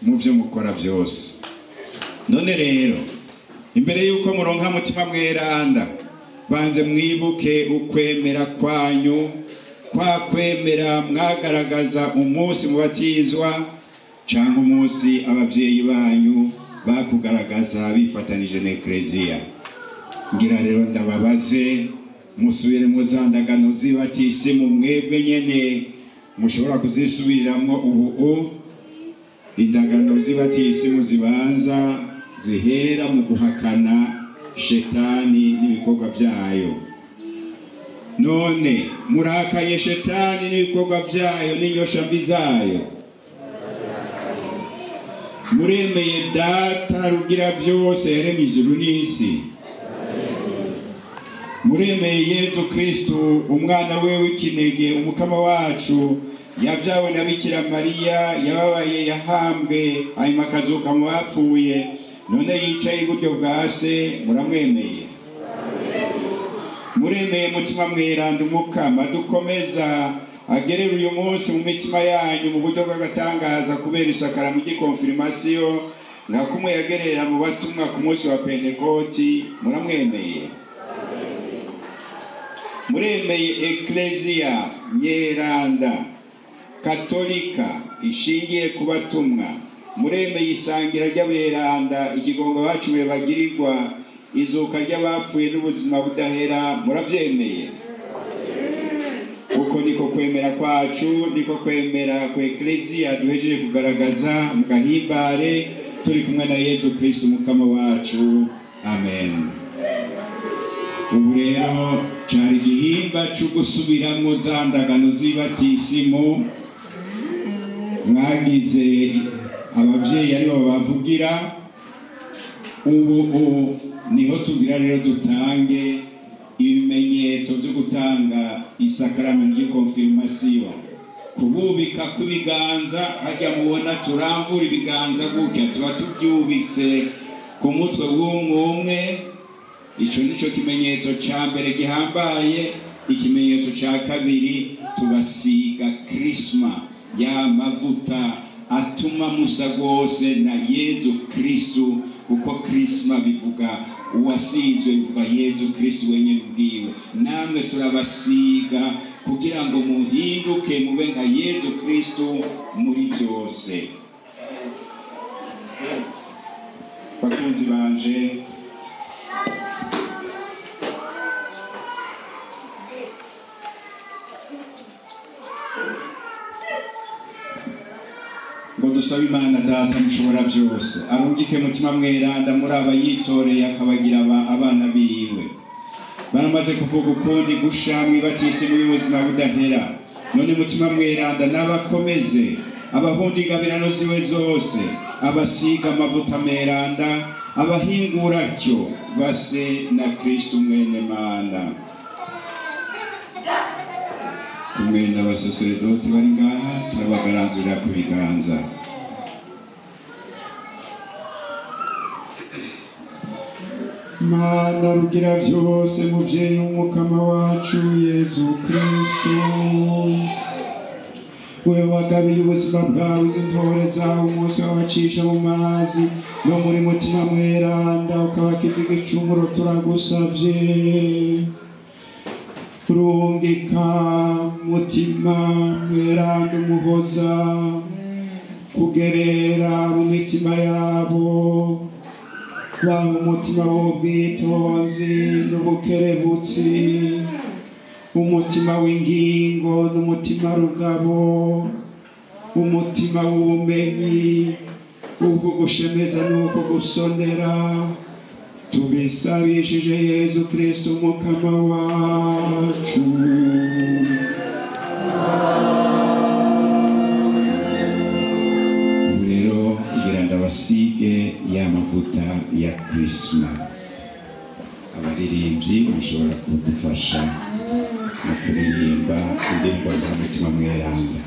mu byo mukora byose. None rero imbere yuko muronka mutima mweranda, banze mwibuke ukwemera kwanyu, kwa kwemera mwagaragaza umunsi mubatizwa cyangwa umunsi ababyeyi banyu bakugaragaza bifatanije na Ecclesia. Ngira rero ndababaze, musubire muzandagano z'ibatisimu mwebwe nyene mushobora kuzisubiriramo ubu. Indagano z'ibatisimu zibanza zihera mu guhakana shetani n'ibikorwa byayo. None murakaye shetani n'ibikorwa byayo n'inyosha mbi zayo, muremeye data rugira byose yaremye ijuru n'isi, muremeye Yezu Kristo umwana we w'ikinege, umukama wacu, yabyawe na Bikira Mariya, yababaye, yahambwe, hanyuma akazuka mu bapfuye, none yicaye iburyo bwa se, muramwemeye. Muremeye mutima mweranda umukama dukomeza agerera uyu munsi mu mitima yanyu mu buryo bw'agatangaza kubera isakaramo ry'ikonfirmasiyo, nka kumwe yagerera mu batumwa ku munsi wa Pentekoti, muramwemeye. Muremeye Ecclesia nyeranda katolika ishingiye ku batumwa, muremeye isangira ry'aberanda, ikigongo bacume bagirirwa, izuka ry'abapfuye n'ubuzima budahera, muravyemeye. Uko niko kwemera kwacu, niko kwemera ku Ecclesia duhejeje kugaragaza mu gahimbare, turi kumwe na Yezu Kristo umukama wacu. Amen. Ubu rero cari igihimba cyo gusubiramwo za ndagano z'ibatisimu mwagize ababyeyi aribo bavugira. Ubu niho tugira rero dutange ibimenyetso byo gutanga isakaramentu ry'ikonfirmasiyo. Kububika kw'ibiganza, hajya mubona turambura ibiganza gutya, tuba tubyubitse ku mutwe w'umwe. Ico nico kimenyetso ca mbere gihambaye. Ikimenyetso ca kabiri, tubasiga krisma, ya mavuta atuma musa gose na Yezu Kristo, uko krisma bivuga uwasizwe, bivuga Yezu Kristo wenyene ubwiwe. Namwe turabasiga kugira ngo muhinduke mube nka Yezu Kristo muri byose. Bakunzi banje, ngo dusabe Imana Data mushobora byose arungike mutima mweranda muri abayitoreye akabagira abana biwe. Baramaze kuvuga ukundi gushamwe batisimu y'ubuzima budahera, none mutima mweranda n'abakomeze abahunda ingabirano ziwe zose, abasiga amavuta meranda, abahinguratyo base na Kristo mwene Mana kumwe n'abasaserdoti bari ngaha turabagaranzurira ku biganza. Mana rugira byose muvyeyi w'umukama wacu Yezu Kristo, wewe wagabiye ubuzima bwawe izintore zawe umunsi wabacisha mu mazi no muri mutima mweranda ukabakiza igicumuro turagusavye. Rungika mutima mweranda umuhoza kugerera mu mitima yabo, baha umutima w'ubwitonzi n'ubukerebutsi, umutima w'ingingo n'umutima rugabo, umutima w'ubumenyi, ubwo gushemeza n'uko gusonera, tubisabishije Yezu Kristo umukama wacu. Rero kugira ndabasige y'amavuta ya Krisma, abaririmbyi mushobora kudufasha mu kuririmba indirimbo za mutima mweranda.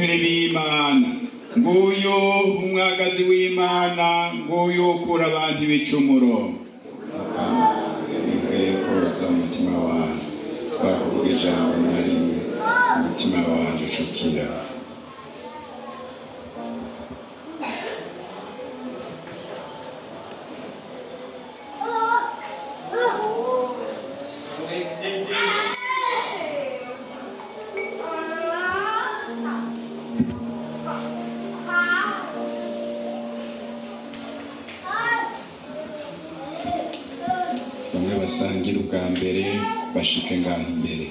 abungere b'Imana, nguyu umwagazi w'Imana, nguyu ukura abantu ibicumuro. Koza umutima wanjye, twakuvuga ijambo na rimwe, umutima wanjye ucukira. Basangira ubwa mbere bashike ngaho imbere.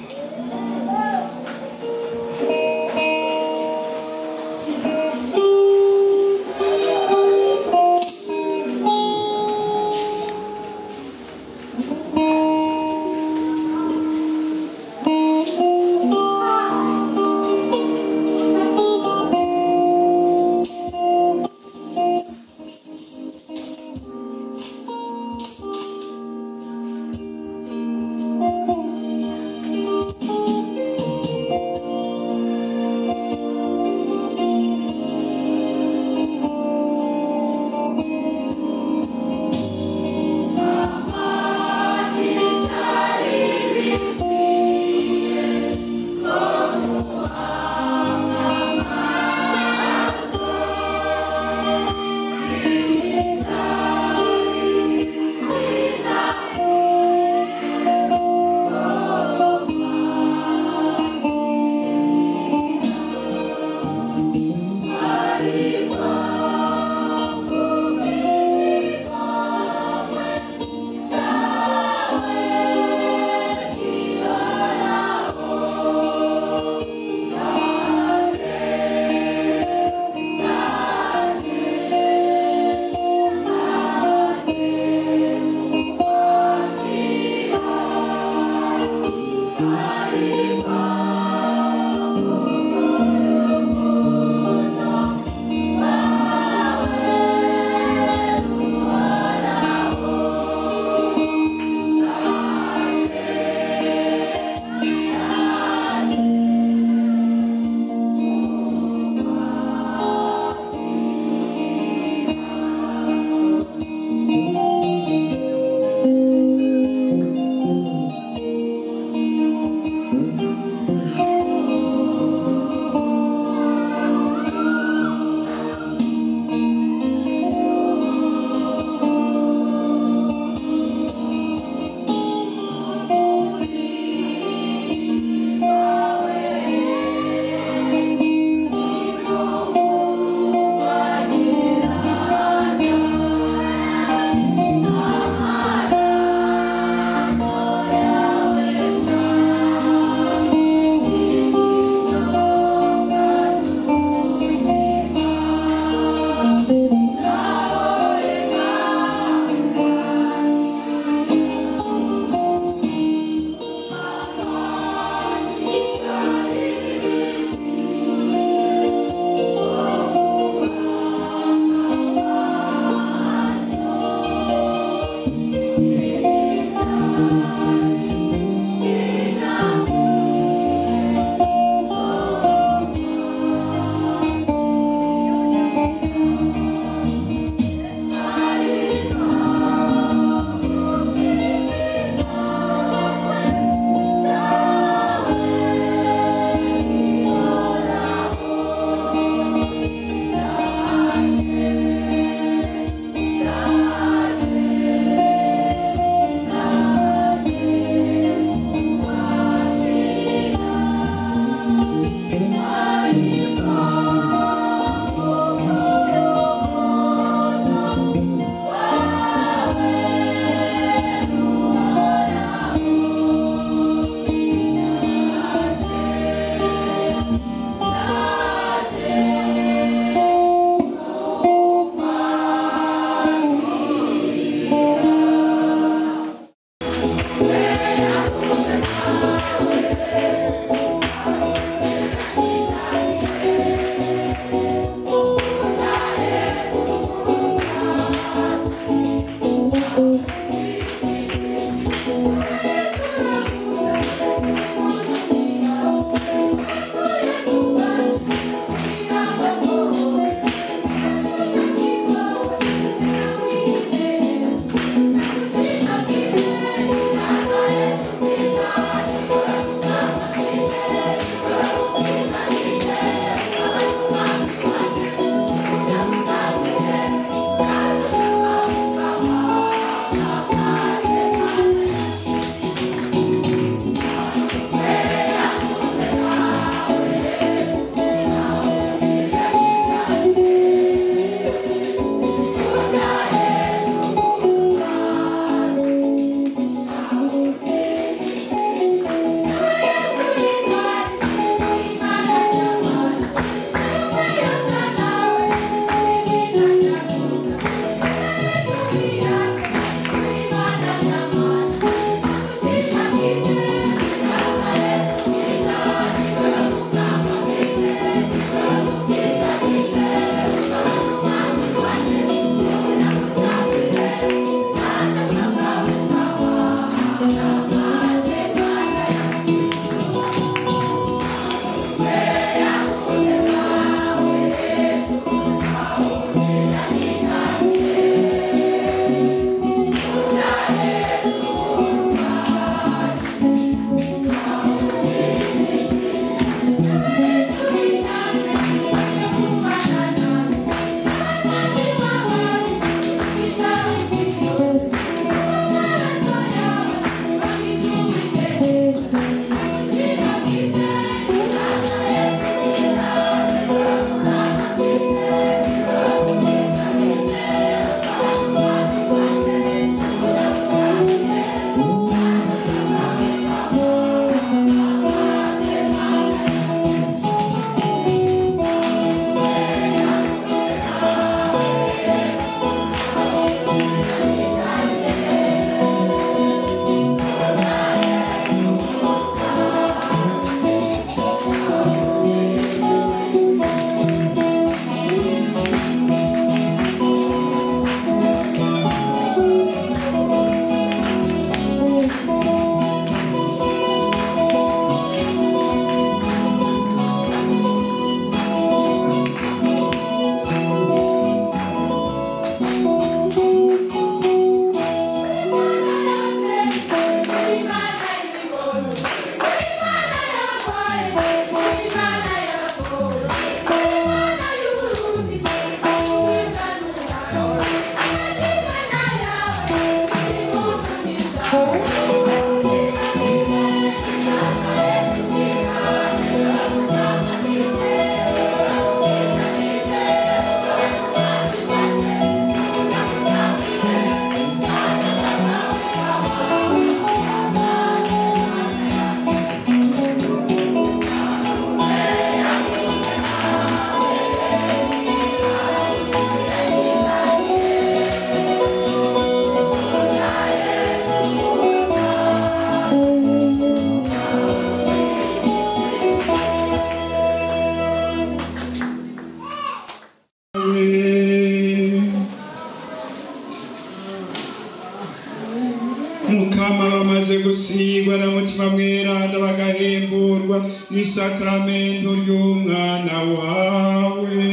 hama bamaze gusigwa na mutima mweranda bagahemburwa n'isakramento ry'umwana wawe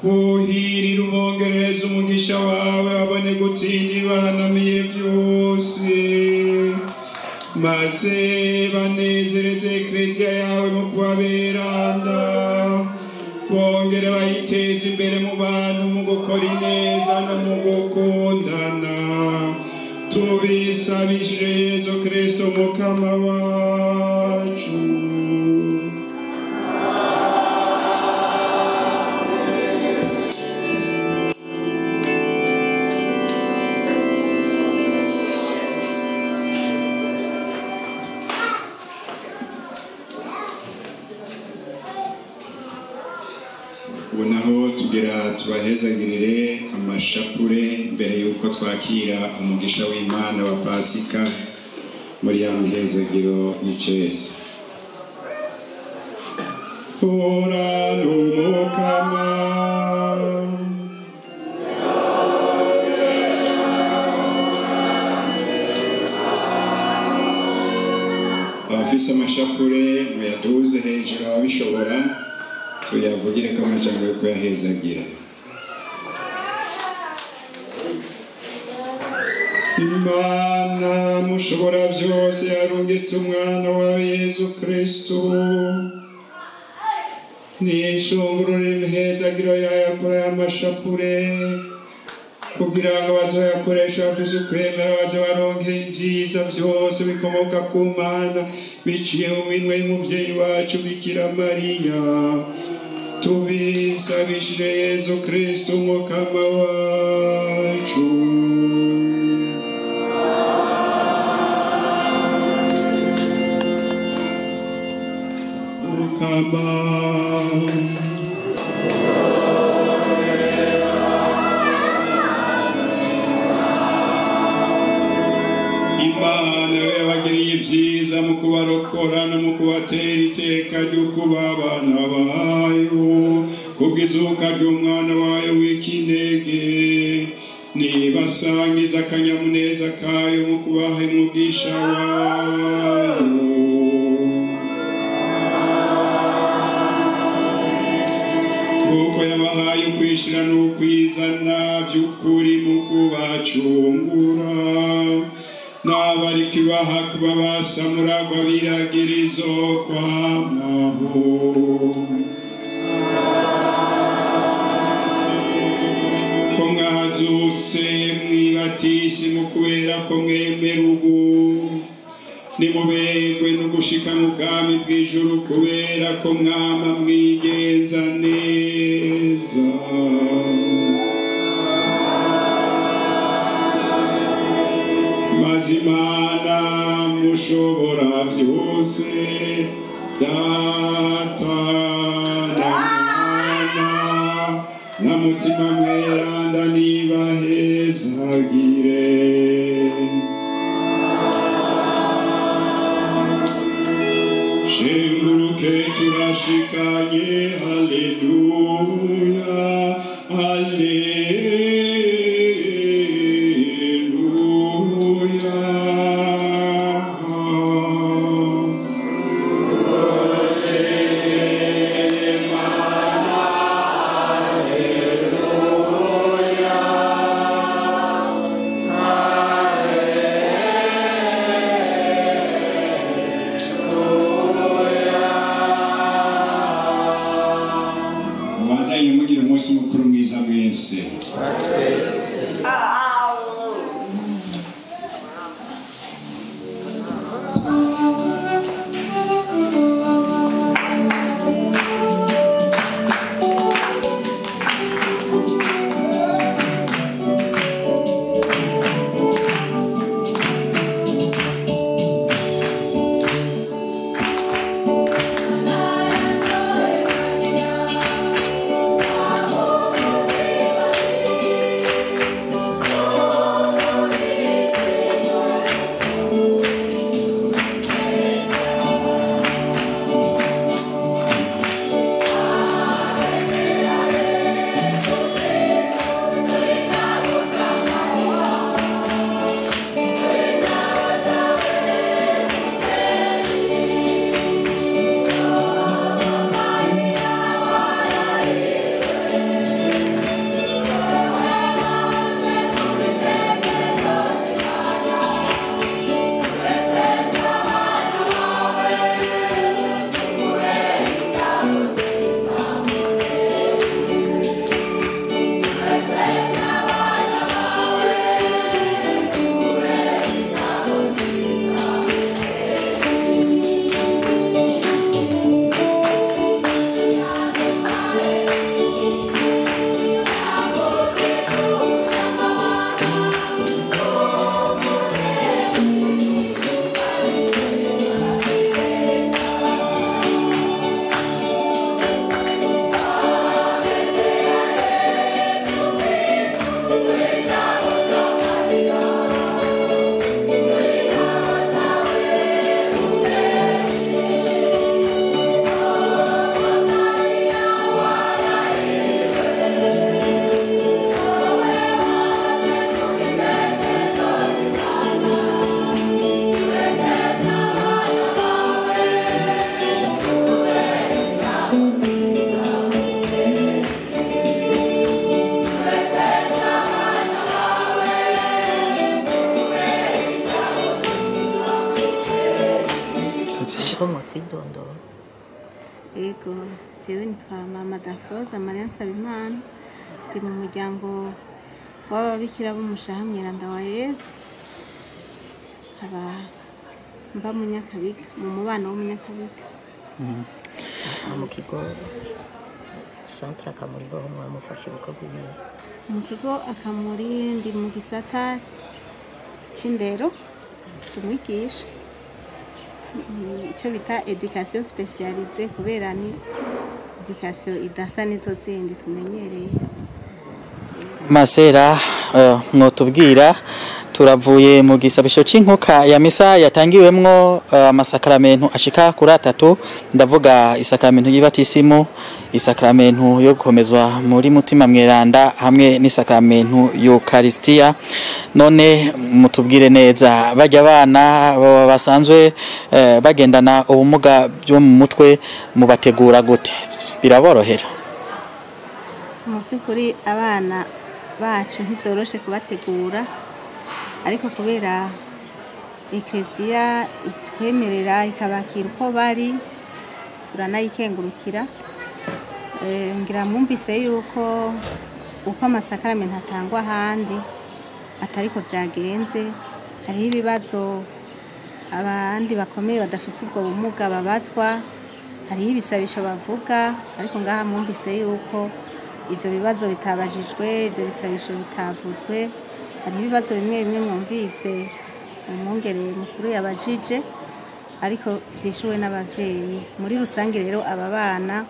uhirira ubongereza umugisha wawe babone gutsinda ibibahanamiye byose maze banezereze ekleziya yawe mu kubaberanda bongere bayiteze imbere mu bantu mu gukora ineza no mu gukundana tubisabishije Yesu Kristo mukama wacu. Unaho tugera tubahezagirire amashapure mbere yuko twakira umugisha w'Imana wa Pasika muri ya mihezagiro y'icese. Ora n'umukama abafise amashapure muyaduze hejuru ababishobora tuyavugire ko amajambo yo kuyahezagira. Imana mushobora byose yarungitse umwana wa Yesu Kristo nishungurure imihezagiro yayakora y'amashapure kugira ngo bazoyakoresha bafise ukwemera baze baronke ibyiza byose bikomoka ku Mana biciye mu minwe y'umuvyeyi wacu Bikira Mariya tubisabishije Yesu Kristo mukama wacu. Mukama Imana yabagiriye ibyiza mu kubarokora no mu kubatera iteka ryo kuba abana bayo kubw'izuka ry'umwana wayo w'ikinege nibasangiza akanyamuneza kayo mu kubaha umugisha wayo. Kuko yabahaye ukwishira n'ukwizana by'ukuri mu kubacungura n'abariko ibaha kuba basamuragwa biragirizo kwamaho. Ko mwazutse mwibatisi mu kubera ko mwemera ubu nimuberwe no gushika mu bwami bw'ijuru kubera ko mwama mwigenza neza. Imana mushobora byose Data na Mwana na mutima mweranda nibahezagire. Shenguruke turashikanye haleluya haleluya. twidondora. Ego jewe nitwa Mama Dafroza Maria Nsabimana, ndi mu muryango w'ababikira b'umushaha Mweranda wa Yezu, nkaba mba mu Nyakabiga, mu mubano w'umunyakabiga. Mu kigo Centre Akamuri ho mwamufashe ibikorwa bibi. Mu kigo Akamuri ndi mu gisata c'indero, tumwigisha icyo bita education spécialisée, kubera ni education idasa n'izo zindi tumenyereye. Masera mwotubwira turavuye mu gisabisho c'inkuka ya misa yatangiwemwo amasakramentu ashika kuri 3, ndavuga isakramentu y'Ibatisimu, isakramentu yo gukomezwa muri mutima mweranda hamwe n'isakramentu y'Eucharistia. None mutubwire neza bajya abana basanzwe bagendana ubumuga byo mu mutwe mubategura gute, biraborohera? Mu by'ukuri abana bacu ntibyoroshe kubategura, ariko kubera Eklezia itwemerera ikabakira uko bari, turanayikengurukira. Ngira mwumvise yuko uko amasakramentu atangwa ahandi atariko byagenze. Hariho ibibazo abandi bakomeye badafise ubwo bumuga babazwa, hariho ibisabisho bavuga, ariko ngaha mwumvise yuko ivyo bibazo bitabajijwe, ivyo bisabisho bitavuzwe. Hariho ibibazo bimwe bimwe mwumvise umwungere mukuru yabajije, ariko vyishuwe n'abavyeyi. Muri rusange rero aba bana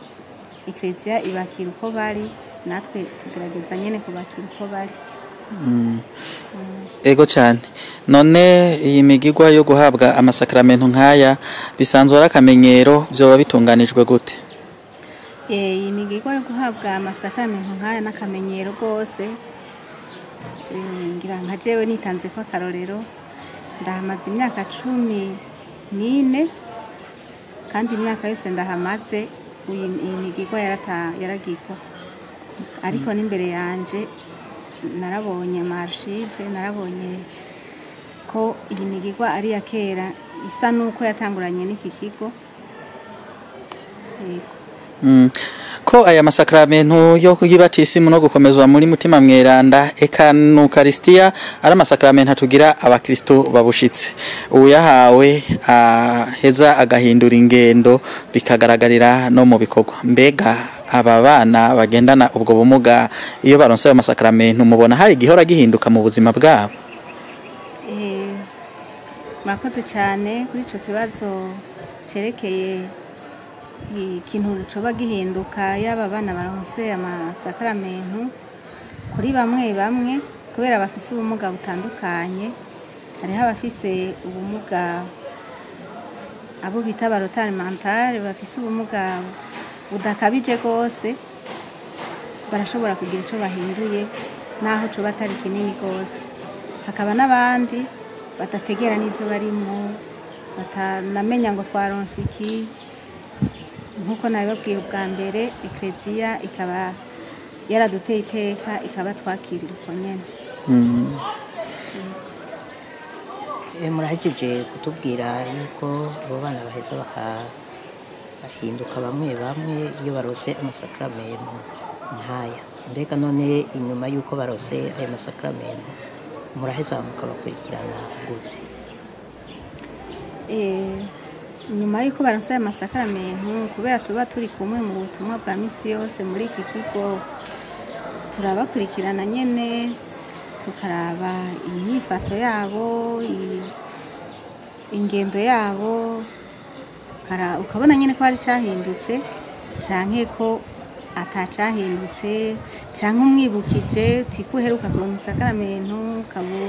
Eklezia ibakira uko bari, natwe tugerageza nyene kubakira uko bari. Ego cyane. None iyi migigwa yo guhabwa amasakramentu nkaya bisanzwe ari akamenyero, byoba bitunganijwe gute? Iyi migigwa yo guhabwa amasakramentu nkaya n'akamenyero rwose. Ngira nka jewe nitanze ko akarorero, ndahamaze imyaka 14 kandi imyaka yose ndahamaze iyi migigwa yaragirwa, ariko n'imbere yanje narabonye amarchive, narabonye ko iyi migigwa ari ya kera isa nuko yatanguranye n'iki kigo. Ko aya masakramentu yo kugibatisimu no gukomezwa muri mutima mweranda eka n'Eucharistia ari amasakramentu atugira abakristo babushitse, uyahawe heza agahindura ingendo bikagaragarira no mu bikorwa. Mbega aba bana bagendana ubwo bumuga iyo baronse ayo masakramentu mubona hari gihora gihinduka mu buzima bwabo? Murakoze cyane kuri ico kibazo cerekeye ikintu coba gihinduka yaba bana baronse amasakramentu. Kuri bamwe bamwe kubera bafise ubumuga butandukanye, hariho abafise ubumuga abo bita barotari mentale, bafise ubumuga budakabije gose, barashobora kugira ico bahinduye naho coba atari kinini gose. Hakaba n'abandi batategera n'ivyo barimo, batanamenya ngo twaronse iki. Nkuko nabibabwiye ubwa mbere, Eklezia ikaba yaraduteye iteka, ikaba twakirira uko nyene. Murahagije kutubwira yuko abo bana baheza bakahinduka bamwe bamwe iyo barose amasakramentu nkaya. Mbega none inyuma yuko barose ayo masakramentu muraheza mukabakurikirana gute? Nyuma yuko baronse ayo masakramentu, kubera tuba turi kumwe mu butumwa bwa misi yose muri iki kigo, turabakurikirana nyene, tukaraba inyifato yabo, ingendo yabo, ukabona nyene ko hari cahindutse canke ko atacahindutse, canke umwibukije tiko uheruka kuronka isakramentu, ukaba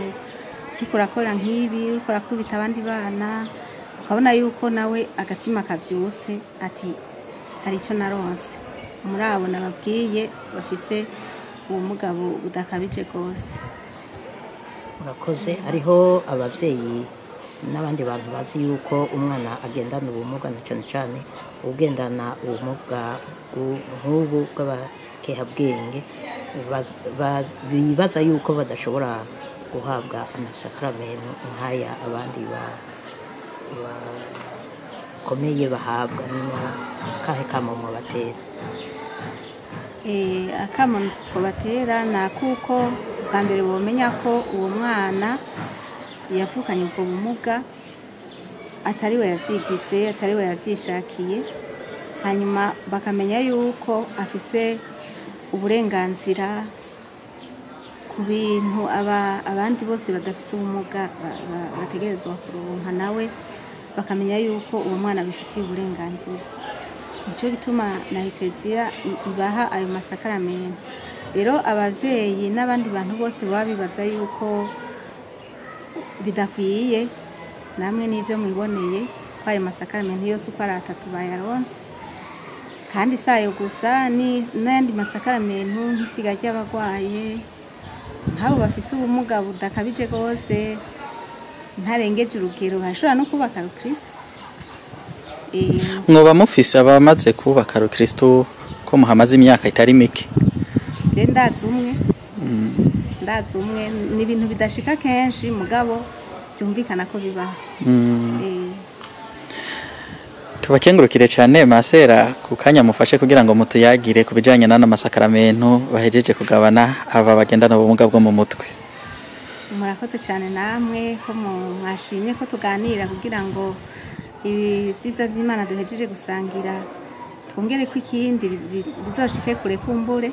uriko urakora nk'ibi, uriko urakubita abandi bana, ukabona yuko nawe agatima kavyutse ati hari ico naronse. Muri abo nababwiye bafise ubumuga budakabije gose. Murakoze. Hariho abavyeyi n'abandi bantu bazi yuko umwana agendana ubumuga, na cyane cyane ugendana ubumuga nk'ubu bw'abakehabwenge, bibaza yuko badashobora guhabwa amasakramentu nk'aya abandi gakomeye bahabwa kahe kamo batera. Akamo twobatera ni akuko bwa mbere bomenya ko uwo mwana yavukanye ubwo bumuga atari we yavyigize, atari we yavyishakiye, hanyuma bakamenya yuko afise uburenganzira ku bintu abandi bose badafise ubumuga bategerezwa kuronka, nawe bakamenya yuko uwo mwana bifitiye uburenganzira. Nico gituma na Eklezia ibaha ayo masakaramento. Rero abavyeyi n'abandi bantu bose baba bibaza yuko bidakwiye, namwe n'ivyo mwiboneye ko ayo masakaramento yose uko ari 3 bayaronse, kandi sayo gusa n'ayandi masakaramento nk'isiga ry'abagwaye, nk'abo bafise ubumuga budakabije rwose ntarengeje urugero, barashobora no kubaka Kristo. Mwoba mufise abamaze kubaka Kristo ko muhamaze imyaka itari mike? Je ndazi umwe ni ibintu bidashika kenshi, mugabo byumvikana ko bibaho. Tubakengurukire cyane Masera ku kanya mufashe kugira ngo mutuyagire kubijanye n'ana masakaramento bahejeje kugabana aba bagendana ubumuga bwo mu mutwe. Murakoze cyane namwe ko mwashimye ko tuganira kugira ngo ibi vyiza vy'Imana duhejeje gusangira twongere ko ikindi bizoshike kure kumbure.